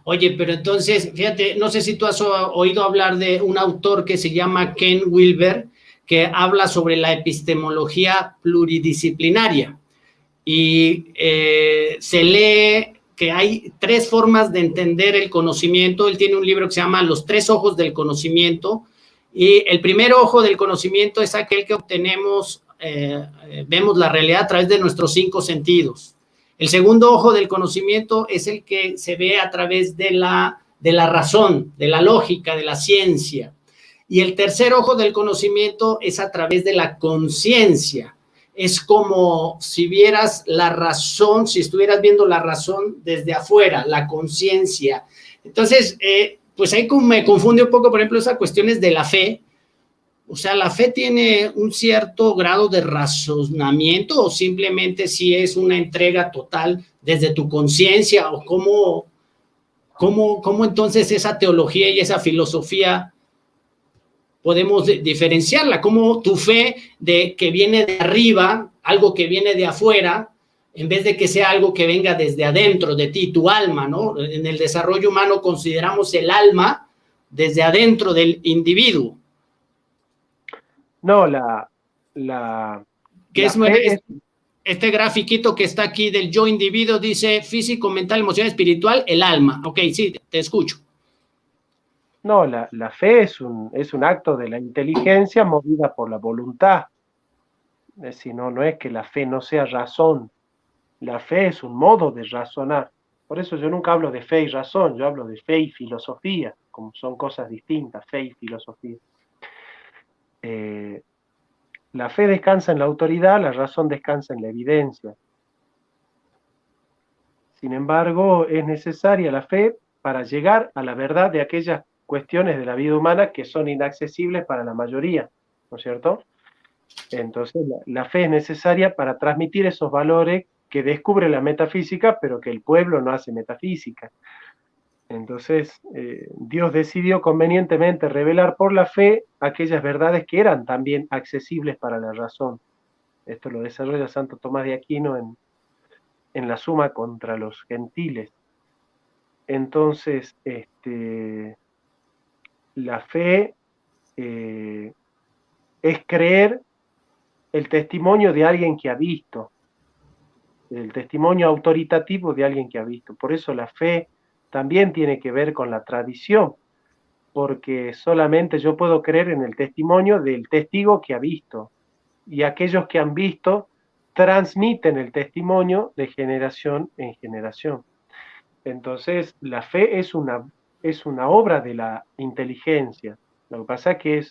oye, pero entonces, fíjate, no sé si tú has oído hablar de un autor que se llama Ken Wilber, que habla sobre la epistemología pluridisciplinaria y se lee que hay 3 formas de entender el conocimiento. Él tiene un libro que se llama Los 3 ojos del conocimiento, y el primer ojo del conocimiento es aquel que obtenemos, vemos la realidad a través de nuestros 5 sentidos. El segundo ojo del conocimiento es el que se ve a través de la razón, de la lógica, de la ciencia. Y el tercer ojo del conocimiento es a través de la conciencia. Es como si vieras la razón, si estuvieras viendo la razón desde afuera, la conciencia. Entonces, pues ahí como me confunde un poco, por ejemplo, esas cuestiones de la fe. O sea, ¿la fe tiene un cierto grado de razonamiento o simplemente si es una entrega total desde tu conciencia? ¿O cómo entonces esa teología y esa filosofía podemos diferenciarla? ¿Cómo tu fe que viene de arriba, algo que viene de afuera, en vez de que sea algo que venga desde adentro de ti, tu alma, ¿no? En el desarrollo humano consideramos el alma desde adentro del individuo. No, que es este grafiquito que está aquí del yo individuo, dice físico, mental, emocional, espiritual, el alma. Ok, sí, te escucho. No, la fe es un acto de la inteligencia movida por la voluntad. Es decir, no es que la fe no sea razón. La fe es un modo de razonar. Por eso yo nunca hablo de fe y razón, yo hablo de fe y filosofía, como son cosas distintas, fe y filosofía. La fe descansa en la autoridad, la razón descansa en la evidencia. Sin embargo, es necesaria la fe para llegar a la verdad de aquellas cuestiones de la vida humana que son inaccesibles para la mayoría, ¿no es cierto? Entonces, la fe es necesaria para transmitir esos valores que descubre la metafísica, pero que el pueblo no hace metafísica. Entonces, Dios decidió convenientemente revelar por la fe aquellas verdades que eran también accesibles para la razón. Esto lo desarrolla Santo Tomás de Aquino en la Suma contra los Gentiles. Entonces, la fe es creer el testimonio de alguien que ha visto, el testimonio autoritativo de alguien que ha visto. Por eso la fe también tiene que ver con la tradición, porque solamente yo puedo creer en el testimonio del testigo que ha visto, y aquellos que han visto transmiten el testimonio de generación en generación. Entonces, la fe es una obra de la inteligencia. Lo que pasa es que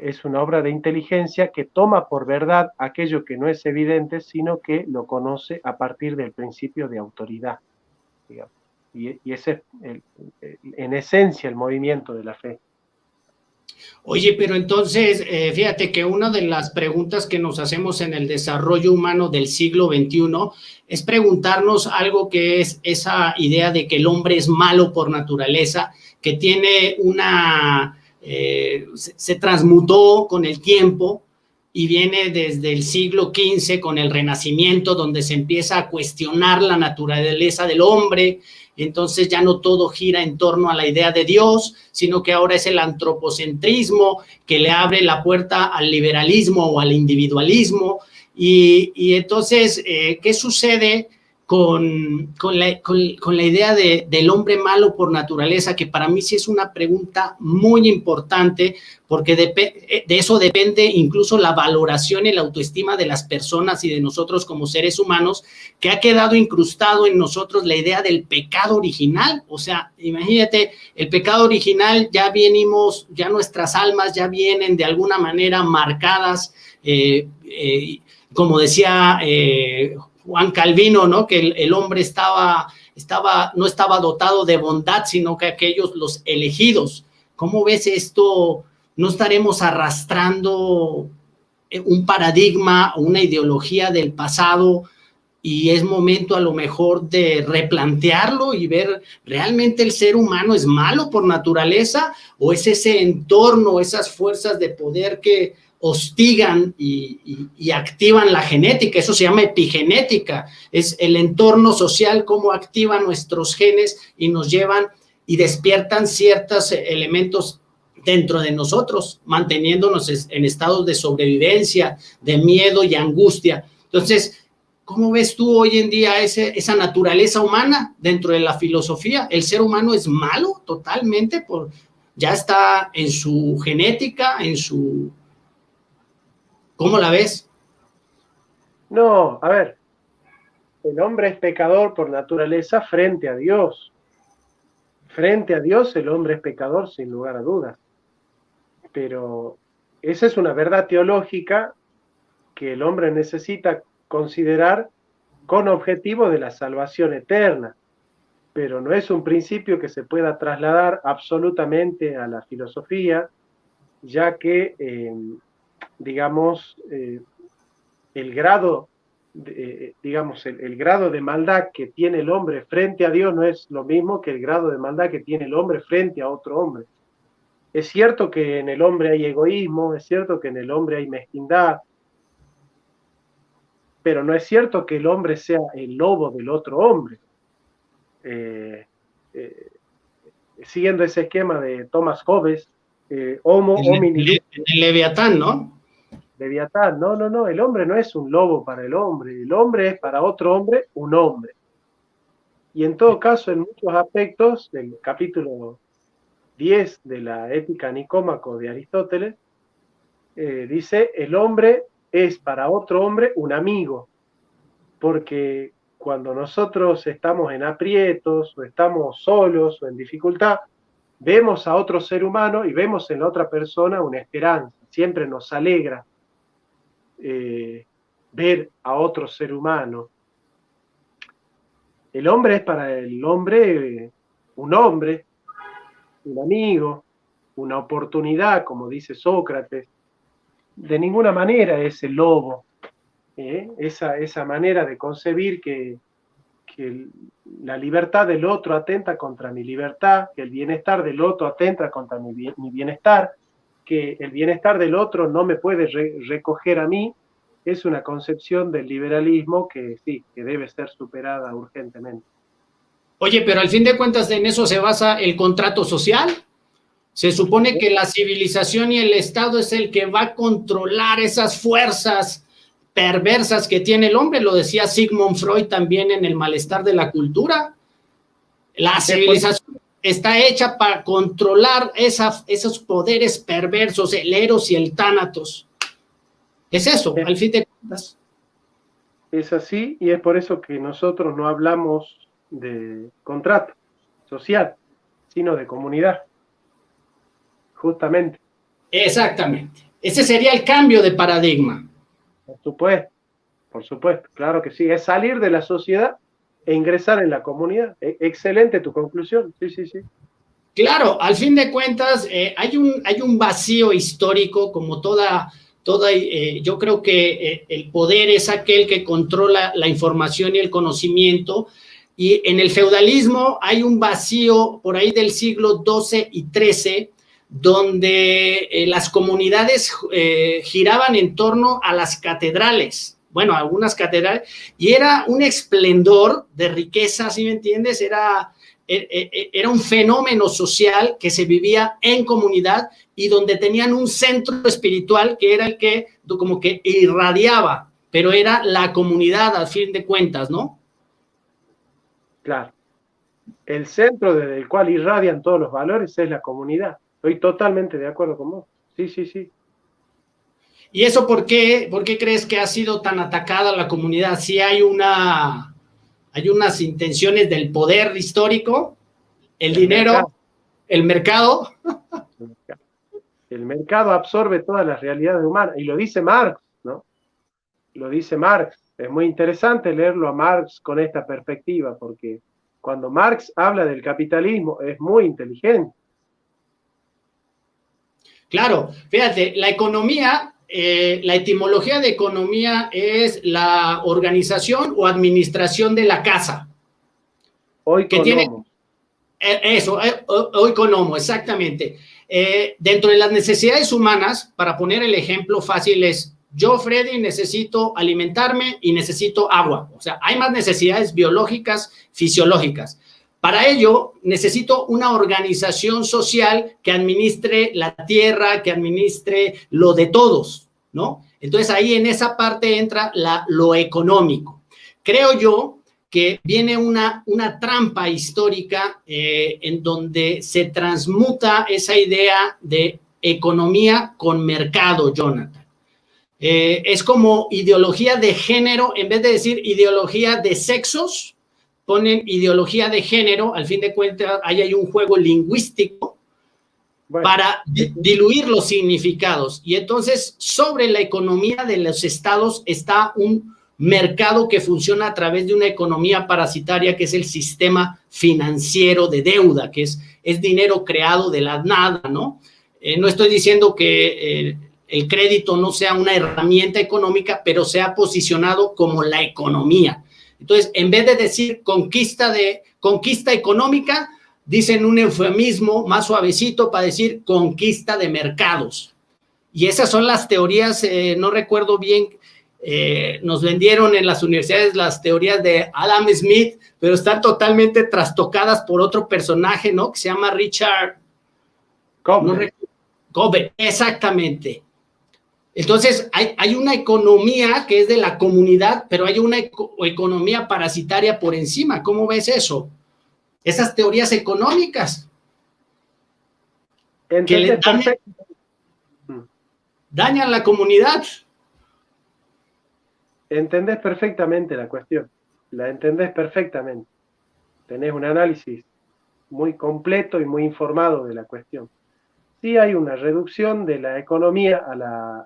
es una obra de inteligencia que toma por verdad aquello que no es evidente, sino que lo conoce a partir del principio de autoridad, digamos. Y ese es, en esencia, el movimiento de la fe. Oye, pero entonces, fíjate que una de las preguntas que nos hacemos en el desarrollo humano del siglo XXI es preguntarnos algo que es esa idea de que el hombre es malo por naturaleza, que tiene se transmutó con el tiempo y viene desde el siglo XV con el Renacimiento, donde se empieza a cuestionar la naturaleza del hombre. Entonces ya no todo gira en torno a la idea de Dios, sino que ahora es el antropocentrismo que le abre la puerta al liberalismo o al individualismo. Y entonces, ¿qué sucede con la idea del hombre malo por naturaleza? Que para mí sí es una pregunta muy importante, porque de eso depende incluso la valoración y la autoestima de las personas y de nosotros como seres humanos, que ha quedado incrustado en nosotros la idea del pecado original. O sea, imagínate, el pecado original ya nuestras almas ya vienen de alguna manera marcadas, como decía Juan Calvino, ¿no? Que el hombre no estaba dotado de bondad, sino que aquellos, los elegidos. ¿Cómo ves esto? ¿No estaremos arrastrando un paradigma o una ideología del pasado y es momento a lo mejor de replantearlo y ver realmente el ser humano es malo por naturaleza o es ese entorno, esas fuerzas de poder que hostigan y activan la genética. Eso se llama epigenética, es el entorno social, cómo activa nuestros genes y nos llevan y despiertan ciertos elementos dentro de nosotros, manteniéndonos en estados de sobrevivencia, de miedo y angustia. Entonces, ¿cómo ves tú hoy en día esa naturaleza humana dentro de la filosofía? ¿El ser humano es malo totalmente? Ya está en su genética, ¿Cómo la ves? No, a ver, el hombre es pecador por naturaleza frente a Dios. Frente a Dios el hombre es pecador sin lugar a dudas. Pero esa es una verdad teológica que el hombre necesita considerar con objetivo de la salvación eterna. Pero no es un principio que se pueda trasladar absolutamente a la filosofía, ya que digamos, el grado de maldad que tiene el hombre frente a Dios no es lo mismo que el grado de maldad que tiene el hombre frente a otro hombre. Es cierto que en el hombre hay egoísmo, es cierto que en el hombre hay mezquindad, pero no es cierto que el hombre sea el lobo del otro hombre. Siguiendo ese esquema de Thomas Hobbes, homo homini lupus. El Leviatán, ¿no? Leviatán, no, el hombre no es un lobo para el hombre es para otro hombre un hombre. Y en todo caso, en muchos aspectos del capítulo 10 de la Ética Nicómaco de Aristóteles, dice, el hombre es para otro hombre un amigo, porque cuando nosotros estamos en aprietos, o estamos solos, o en dificultad, vemos a otro ser humano y vemos en la otra persona una esperanza, siempre nos alegra ver a otro ser humano. El hombre es para el hombre un amigo, una oportunidad, como dice Sócrates. De ninguna manera es el lobo, esa manera de concebir que la libertad del otro atenta contra mi libertad, que el bienestar del otro atenta contra mi bienestar, que el bienestar del otro no me puede recoger a mí, es una concepción del liberalismo que sí, que debe ser superada urgentemente. Oye, pero al fin de cuentas en eso se basa el contrato social. Se supone que la civilización y el Estado es el que va a controlar esas fuerzas perversas que tiene el hombre, lo decía Sigmund Freud también en El malestar de la cultura. La civilización está hecha para controlar esos poderes perversos, el Eros y el Tánatos. Es eso, al fin de cuentas. Es así, y es por eso que nosotros no hablamos de contrato social, sino de comunidad. Justamente. Exactamente. Ese sería el cambio de paradigma. Por supuesto, claro que sí. Es salir de la sociedad e ingresar en la comunidad. Excelente tu conclusión. Sí. Claro, al fin de cuentas hay un vacío histórico, como yo creo que el poder es aquel que controla la información y el conocimiento, y en el feudalismo hay un vacío por ahí del siglo XII y XIII, donde las comunidades giraban en torno a las catedrales, algunas catedrales, y era un esplendor de riqueza, ¿sí me entiendes? Era un fenómeno social que se vivía en comunidad y donde tenían un centro espiritual que era el que como que irradiaba, pero era la comunidad al fin de cuentas, ¿no? Claro. El centro desde el cual irradian todos los valores es la comunidad. Estoy totalmente de acuerdo con vos. Sí. ¿Y eso por qué crees que ha sido tan atacada la comunidad? ¿Sí hay unas intenciones del poder histórico, el dinero, el mercado? El mercado absorbe todas las realidades humanas, y lo dice Marx, ¿no? Lo dice Marx. Es muy interesante leerlo a Marx con esta perspectiva, porque cuando Marx habla del capitalismo es muy inteligente. Claro, fíjate, la economía, la etimología de economía es la organización o administración de la casa. Oikonomo. Oikonomo, exactamente. dentro de las necesidades humanas, para poner el ejemplo fácil es, yo, Freddy, necesito alimentarme y necesito agua. O sea, hay más necesidades biológicas, fisiológicas. Para ello, necesito una organización social que administre la tierra, que administre lo de todos, ¿no? Entonces, ahí en esa parte entra lo económico. Creo yo que viene una trampa histórica en donde se transmuta esa idea de economía con mercado, Jonathan. Es como ideología de género, en vez de decir ideología de sexos, ponen ideología de género, al fin de cuentas ahí hay un juego lingüístico para diluir los significados. Y entonces sobre la economía de los estados está un mercado que funciona a través de una economía parasitaria que es el sistema financiero de deuda, que es dinero creado de la nada, ¿no? No estoy diciendo que el crédito no sea una herramienta económica, pero se ha posicionado como la economía. Entonces, en vez de decir conquista económica, dicen un eufemismo más suavecito para decir conquista de mercados. Y esas son las teorías, no recuerdo bien, nos vendieron en las universidades las teorías de Adam Smith, pero están totalmente trastocadas por otro personaje, ¿no? Que se llama Richard Cobbett, exactamente. Entonces, hay una economía que es de la comunidad, pero hay una economía parasitaria por encima. ¿Cómo ves eso? Esas teorías económicas que le dañan la comunidad. Entendés perfectamente la cuestión, la entendés perfectamente. Tenés un análisis muy completo y muy informado de la cuestión. Sí hay una reducción de la economía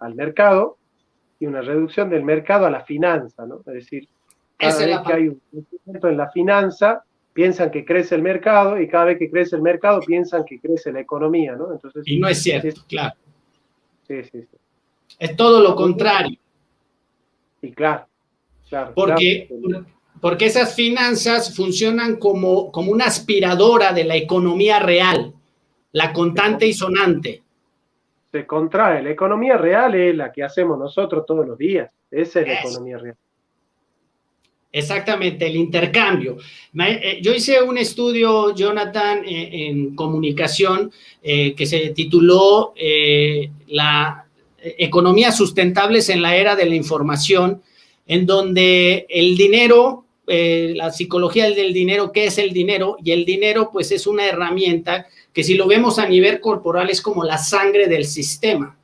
al mercado y una reducción del mercado a la finanza, ¿no? Es decir, cada vez que hay un crecimiento en la finanza, piensan que crece el mercado y cada vez que crece el mercado piensan que crece la economía, ¿no? Entonces, y no es cierto, claro. Sí. Es todo lo contrario. Y claro. Porque esas finanzas funcionan como una aspiradora de la economía real, la contante y sonante. Se contrae. La economía real es la que hacemos nosotros todos los días. Esa es la economía real. Exactamente, el intercambio. Yo hice un estudio, Jonathan, en comunicación que se tituló la economías sustentables en la era de la información, en donde el dinero, la psicología del dinero, ¿qué es el dinero? Y el dinero, pues, es una herramienta que si lo vemos a nivel corporal es como la sangre del sistema.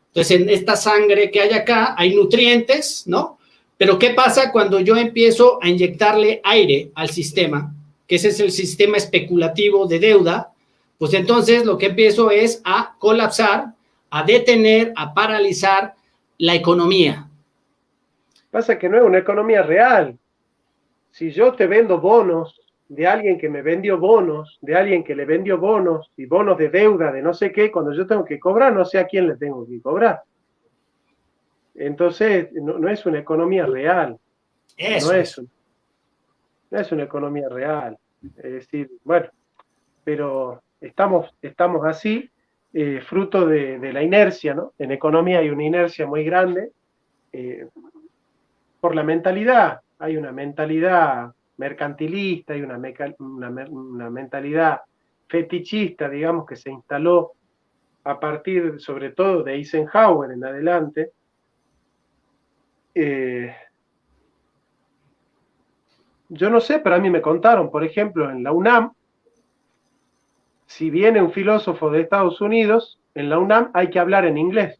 Entonces, en esta sangre que hay acá hay nutrientes, ¿no? Pero ¿qué pasa cuando yo empiezo a inyectarle aire al sistema? Que ese es el sistema especulativo de deuda. Pues entonces lo que empiezo es a colapsar, a detener, a paralizar la economía. Pasa que no es una economía real. Si yo te vendo bonos de alguien que me vendió bonos, de alguien que le vendió bonos y bonos de deuda, de no sé qué, cuando yo tengo que cobrar, no sé a quién le tengo que cobrar. Entonces, no es una economía real. No es una economía real. Es decir, bueno, pero estamos así, fruto de la inercia, ¿no? En economía hay una inercia muy grande por la mentalidad. Hay una mentalidad mercantilista, hay una mentalidad fetichista, digamos, que se instaló a partir, sobre todo, de Eisenhower en adelante. Yo no sé, pero a mí me contaron, por ejemplo, en la UNAM, si viene un filósofo de Estados Unidos, en la UNAM hay que hablar en inglés.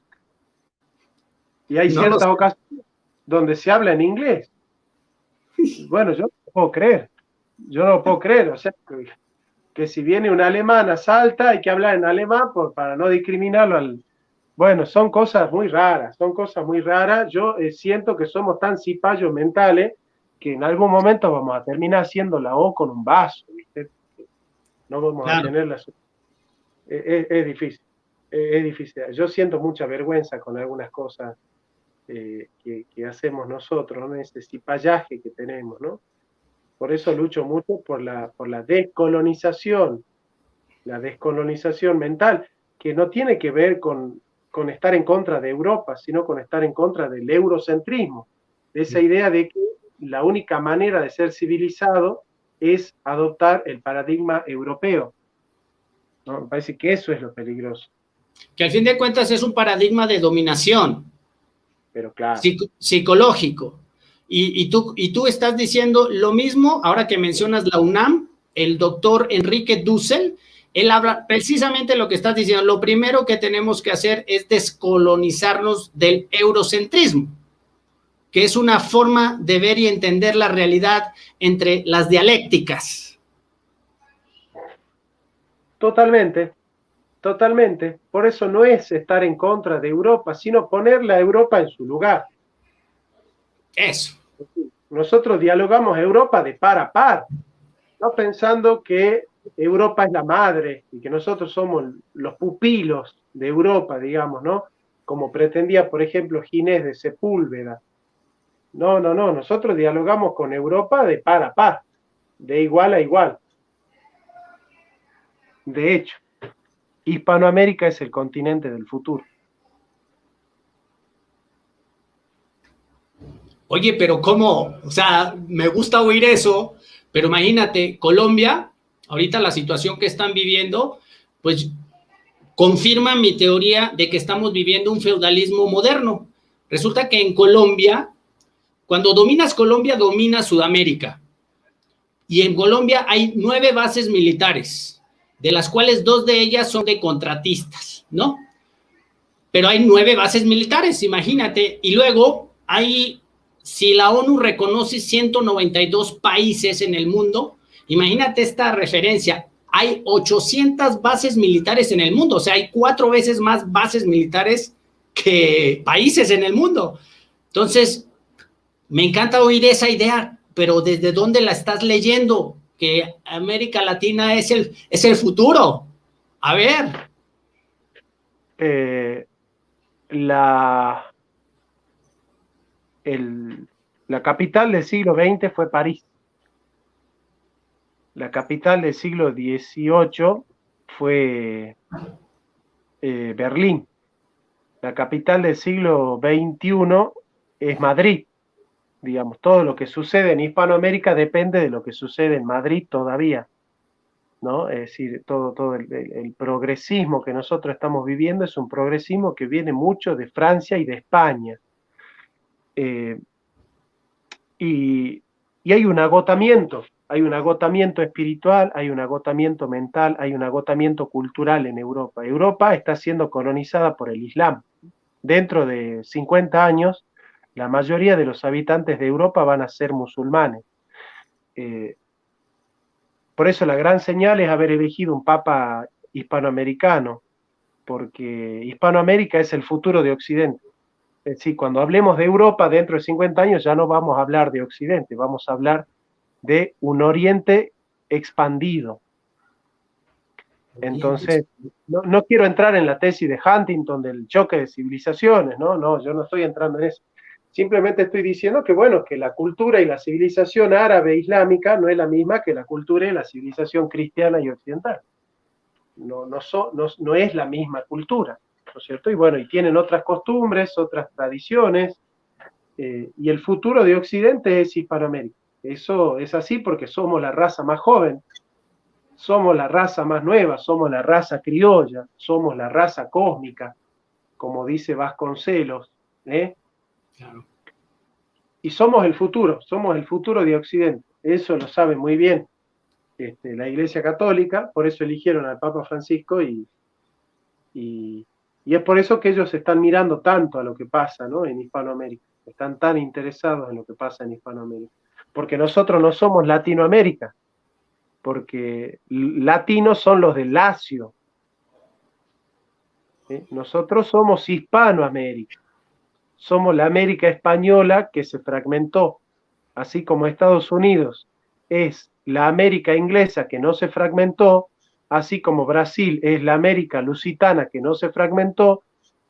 Y hay ciertas ocasiones donde se habla en inglés. Bueno, yo no lo puedo creer. Yo no lo puedo creer. O sea, que si viene un alemán a Salta, hay que hablar en alemán para no discriminarlo. Bueno, son cosas muy raras, Yo siento que somos tan cipayos mentales que en algún momento vamos a terminar haciendo la O con un vaso, ¿viste? No vamos a tener la... Es difícil, es difícil. Yo siento mucha vergüenza con algunas cosas que hacemos nosotros, ¿no? Ese cipayaje que tenemos, ¿no? Por eso lucho mucho por la descolonización mental. que no tiene que ver con estar en contra de Europa, sino con estar en contra del eurocentrismo, de esa idea de que la única manera de ser civilizado es adoptar el paradigma europeo, ¿no? Me parece que eso es lo peligroso. Que al fin de cuentas es un paradigma de dominación. Pero claro. Psicológico. Y tú estás diciendo lo mismo, ahora que mencionas la UNAM, el doctor Enrique Dussel, él habla precisamente lo que estás diciendo. Lo primero que tenemos que hacer es descolonizarnos del eurocentrismo, que es una forma de ver y entender la realidad entre las dialécticas. Totalmente, totalmente. Por eso no es estar en contra de Europa, sino ponerle a Europa en su lugar. Eso. Nosotros dialogamos Europa de par a par, no pensando que Europa es la madre y que nosotros somos los pupilos de Europa, digamos, ¿no? Como pretendía, por ejemplo, Ginés de Sepúlveda. No, nosotros dialogamos con Europa de par a par, de igual a igual. De hecho, Hispanoamérica es el continente del futuro. Oye, pero ¿cómo? O sea, me gusta oír eso, pero imagínate, Colombia, ahorita la situación que están viviendo, pues confirma mi teoría de que estamos viviendo un feudalismo moderno. Resulta que en Colombia, cuando dominas Colombia, dominas Sudamérica. Y en Colombia hay 9 bases militares, de las cuales 2 de ellas son de contratistas, ¿no? Pero hay 9 bases militares, imagínate. Y luego hay, si la ONU reconoce 192 países en el mundo, imagínate esta referencia, hay 800 bases militares en el mundo, o sea, hay 4 veces más bases militares que países en el mundo. Entonces, me encanta oír esa idea, pero ¿desde dónde la estás leyendo? Que América Latina es el futuro. A ver. La capital del siglo XX fue París. La capital del siglo XVIII fue Berlín. La capital del siglo XXI es Madrid. Digamos, todo lo que sucede en Hispanoamérica depende de lo que sucede en Madrid todavía, ¿no? Es decir, todo el progresismo que nosotros estamos viviendo es un progresismo que viene mucho de Francia y de España. Y hay un agotamiento espiritual, hay un agotamiento mental, hay un agotamiento cultural en Europa. Europa está siendo colonizada por el Islam. Dentro de 50 años, la mayoría de los habitantes de Europa van a ser musulmanes. Por eso la gran señal es haber elegido un papa hispanoamericano, porque Hispanoamérica es el futuro de Occidente. Es decir, cuando hablemos de Europa dentro de 50 años ya no vamos a hablar de Occidente, vamos a hablar de un Oriente expandido. Entonces, no quiero entrar en la tesis de Huntington del choque de civilizaciones, no, yo no estoy entrando en eso. Simplemente estoy diciendo que, bueno, que la cultura y la civilización árabe islámica no es la misma que la cultura y la civilización cristiana y occidental. No es la misma cultura, ¿no es cierto? Y bueno, y tienen otras costumbres, otras tradiciones, y el futuro de Occidente es Hispanoamérica. Eso es así porque somos la raza más joven, somos la raza más nueva, somos la raza criolla, somos la raza cósmica, como dice Vasconcelos, Claro. Y somos el futuro de Occidente. Eso lo sabe muy bien la Iglesia Católica, por eso eligieron al Papa Francisco y es por eso que ellos están mirando tanto a lo que pasa, ¿no? En Hispanoamérica. Están tan interesados en lo que pasa en Hispanoamérica. Porque nosotros no somos Latinoamérica, porque latinos son los del Lacio. Nosotros somos Hispanoamérica. Somos la América española que se fragmentó, así como Estados Unidos es la América inglesa que no se fragmentó, así como Brasil es la América lusitana que no se fragmentó,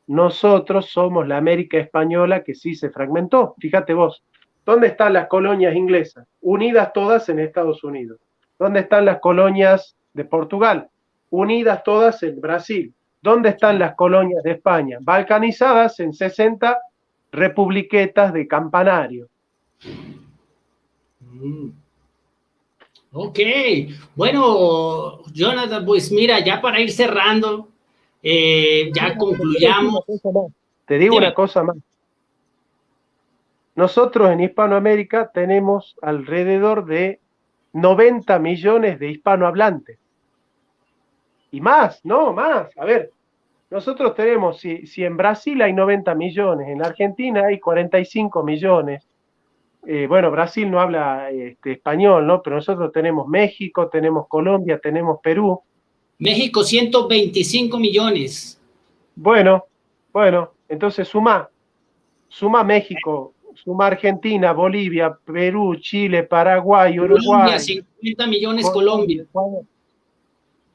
nosotros somos la América española que sí se fragmentó. Fíjate vos, ¿dónde están las colonias inglesas? Unidas todas en Estados Unidos. ¿Dónde están las colonias de Portugal? Unidas todas en Brasil. ¿Dónde están las colonias de España? Balcanizadas en 60 republiquetas de campanario. Ok, bueno, Jonathan, pues mira, ya para ir cerrando, ya concluyamos. Te digo una cosa más. Nosotros en Hispanoamérica tenemos alrededor de 90 millones de hispanohablantes. Y más, no, más. A ver, nosotros tenemos, si en Brasil hay 90 millones, en Argentina hay 45 millones. Bueno, Brasil no habla español, ¿no? Pero nosotros tenemos México, tenemos Colombia, tenemos Perú. México, 125 millones. Bueno, entonces suma México, suma Argentina, Bolivia, Perú, Chile, Paraguay, Uruguay. Colombia, 50 millones Colombia.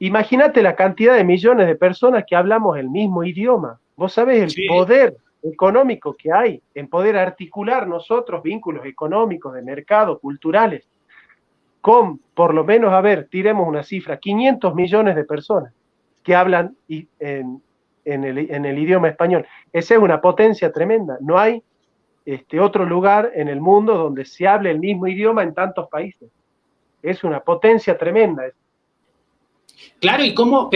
Imagínate la cantidad de millones de personas que hablamos el mismo idioma. Vos sabés el poder económico que hay en poder articular nosotros vínculos económicos, de mercado, culturales, con, por lo menos, a ver, tiremos una cifra, 500 millones de personas que hablan en el idioma español. Esa es una potencia tremenda. No hay otro lugar en el mundo donde se hable el mismo idioma en tantos países. Es una potencia tremenda. Claro, ¿y cómo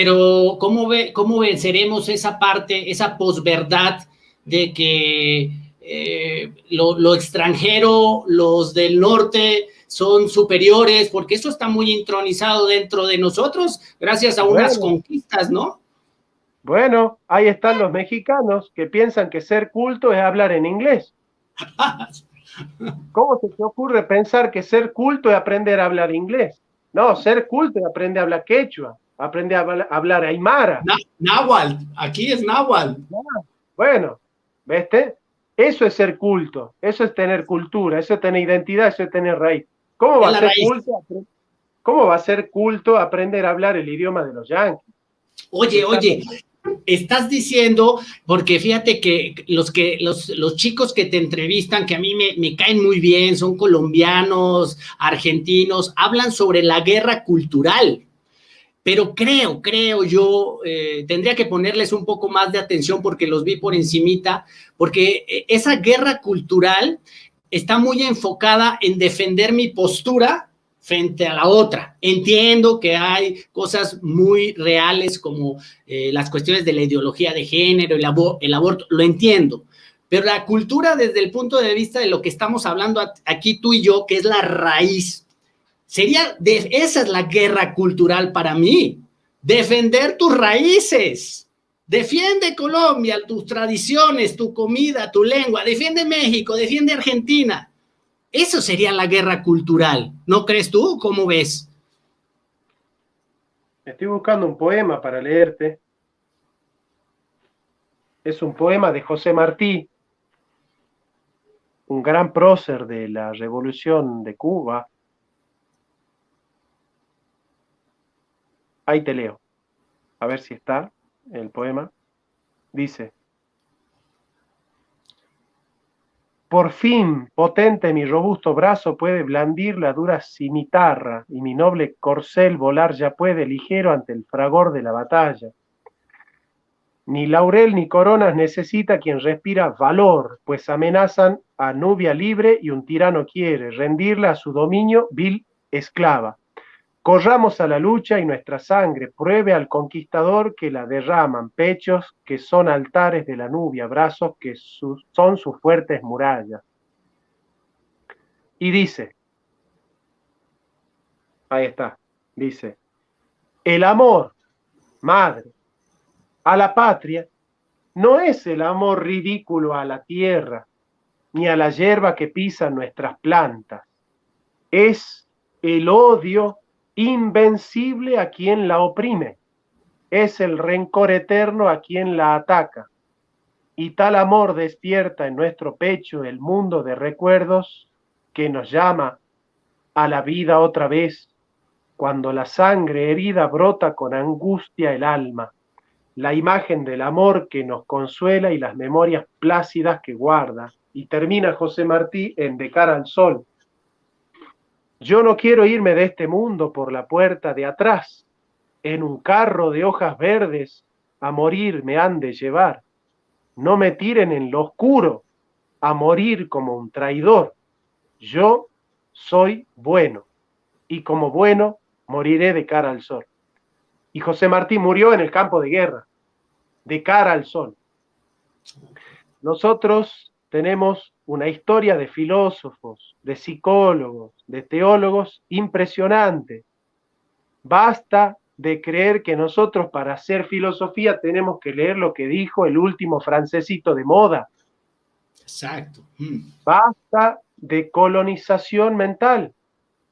venceremos esa parte, esa posverdad de que lo extranjero, los del norte son superiores? Porque eso está muy intronizado dentro de nosotros gracias a unas conquistas, ¿no? Bueno, ahí están los mexicanos que piensan que ser culto es hablar en inglés. ¿Cómo se te ocurre pensar que ser culto es aprender a hablar inglés? No, ser culto es aprender a hablar quechua, aprender a hablar aymara. Náhuatl, aquí es náhuatl. Bueno, ¿viste? Eso es ser culto, eso es tener cultura, eso es tener identidad, eso es tener raíz. ¿Cómo va a ser culto aprender a hablar el idioma de los yanquis? Oye, estás diciendo, porque fíjate que los chicos que te entrevistan, que a mí me caen muy bien, son colombianos, argentinos, hablan sobre la guerra cultural, pero creo yo, tendría que ponerles un poco más de atención porque los vi por encimita, porque esa guerra cultural está muy enfocada en defender mi postura frente a la otra. Entiendo que hay cosas muy reales como las cuestiones de la ideología de género, el aborto, lo entiendo, pero la cultura desde el punto de vista de lo que estamos hablando aquí tú y yo, que es la raíz, esa es la guerra cultural para mí, defender tus raíces. Defiende Colombia, tus tradiciones, tu comida, tu lengua, defiende México, defiende Argentina. Eso sería la guerra cultural, ¿no crees tú? ¿Cómo ves? Estoy buscando un poema para leerte. Es un poema de José Martí, un gran prócer de la Revolución de Cuba. Ahí te leo. A ver si está el poema. Dice: por fin, potente mi robusto brazo puede blandir la dura cimitarra, y mi noble corcel volar ya puede ligero ante el fragor de la batalla. Ni laurel ni coronas necesita quien respira valor, pues amenazan a Nubia libre y un tirano quiere rendirla a su dominio vil esclava. Corramos a la lucha y nuestra sangre pruebe al conquistador que la derraman, pechos que son altares de la Nubia, brazos que son sus fuertes murallas. Y dice, ahí está, dice, el amor, madre, a la patria, no es el amor ridículo a la tierra, ni a la hierba que pisan nuestras plantas, es el odio invencible a quien la oprime, es el rencor eterno a quien la ataca, y tal amor despierta en nuestro pecho el mundo de recuerdos que nos llama a la vida otra vez, cuando la sangre herida brota con angustia el alma, la imagen del amor que nos consuela y las memorias plácidas que guarda. Y termina José Martí en De cara al sol. Yo no quiero irme de este mundo por la puerta de atrás, en un carro de hojas verdes, a morir me han de llevar. No me tiren en lo oscuro, a morir como un traidor. Yo soy bueno, y como bueno moriré de cara al sol. Y José Martí murió en el campo de guerra, de cara al sol. Nosotros tenemos una historia de filósofos, de psicólogos, de teólogos impresionante. Basta de creer que nosotros para hacer filosofía tenemos que leer lo que dijo el último francesito de moda. Exacto. Basta de colonización mental.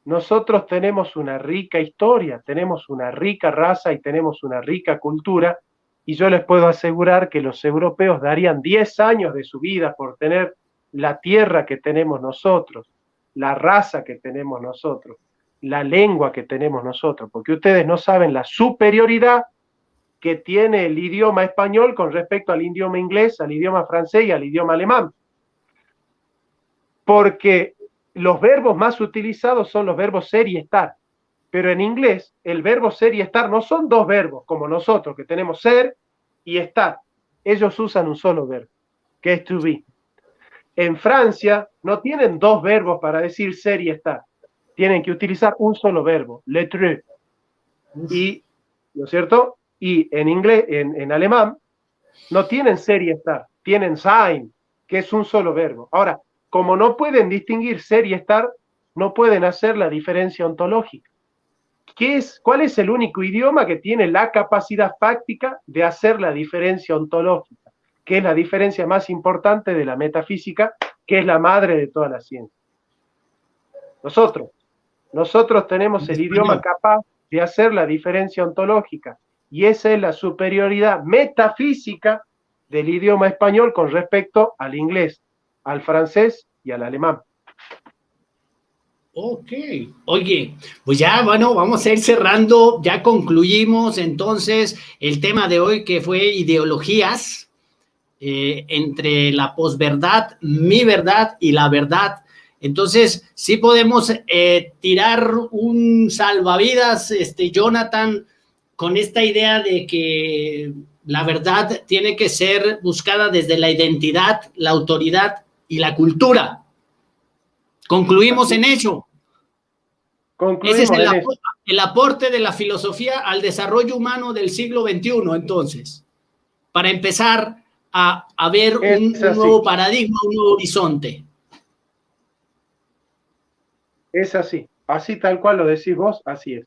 Nosotros tenemos una rica historia, tenemos una rica raza y tenemos una rica cultura, y yo les puedo asegurar que los europeos darían 10 años de su vida por tener la tierra que tenemos nosotros, la raza que tenemos nosotros, la lengua que tenemos nosotros, porque ustedes no saben la superioridad que tiene el idioma español con respecto al idioma inglés, al idioma francés y al idioma alemán. Porque los verbos más utilizados son los verbos ser y estar, pero en inglés el verbo ser y estar no son dos verbos como nosotros, que tenemos ser y estar. Ellos usan un solo verbo, que es to be. En Francia no tienen dos verbos para decir ser y estar, tienen que utilizar un solo verbo, l'être. Y, ¿no es cierto? Y en inglés, en alemán, no tienen ser y estar, tienen sein, que es un solo verbo. Ahora, como no pueden distinguir ser y estar, no pueden hacer la diferencia ontológica. ¿Cuál es el único idioma que tiene la capacidad fáctica de hacer la diferencia ontológica? Que es la diferencia más importante de la metafísica, que es la madre de toda la ciencia. Nosotros tenemos el idioma capaz de hacer la diferencia ontológica, y esa es la superioridad metafísica del idioma español con respecto al inglés, al francés y al alemán. Ok, oye, pues ya, bueno, vamos a ir cerrando, ya concluimos entonces el tema de hoy, que fue ideologías entre la posverdad, mi verdad y la verdad. Entonces, sí podemos tirar un salvavidas, Jonathan, con esta idea de que la verdad tiene que ser buscada desde la identidad, la autoridad y la cultura. Concluimos en ello. Ese es el aporte de la filosofía al desarrollo humano del siglo XXI, entonces, para empezar a ver un nuevo paradigma, un nuevo horizonte. Es así tal cual lo decís vos, así es.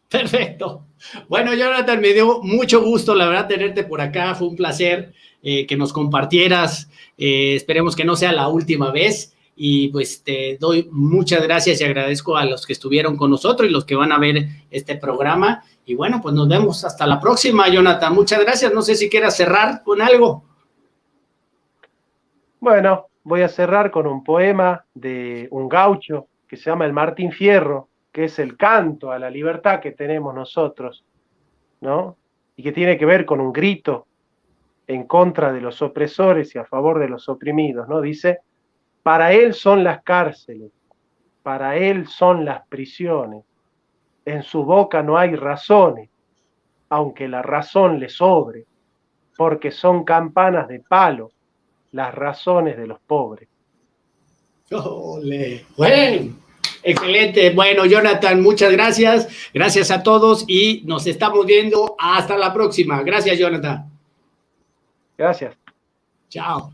Perfecto. Bueno, Jonathan, me dio mucho gusto, la verdad, tenerte por acá. Fue un placer que nos compartieras. Esperemos que no sea la última vez. Y pues te doy muchas gracias y agradezco a los que estuvieron con nosotros y los que van a ver este programa. Y bueno, pues nos vemos hasta la próxima, Jonathan. Muchas gracias. No sé si quieras cerrar con algo. Bueno, voy a cerrar con un poema de un gaucho que se llama el Martín Fierro, que es el canto a la libertad que tenemos nosotros, ¿no? Y que tiene que ver con un grito en contra de los opresores y a favor de los oprimidos, ¿no? Dice: para él son las cárceles, para él son las prisiones, en su boca no hay razones, aunque la razón le sobre, porque son campanas de palo las razones de los pobres. ¡Ole! Bueno, excelente. Bueno, Jonathan, muchas gracias. Gracias a todos y nos estamos viendo hasta la próxima. Gracias, Jonathan. Gracias. Chao.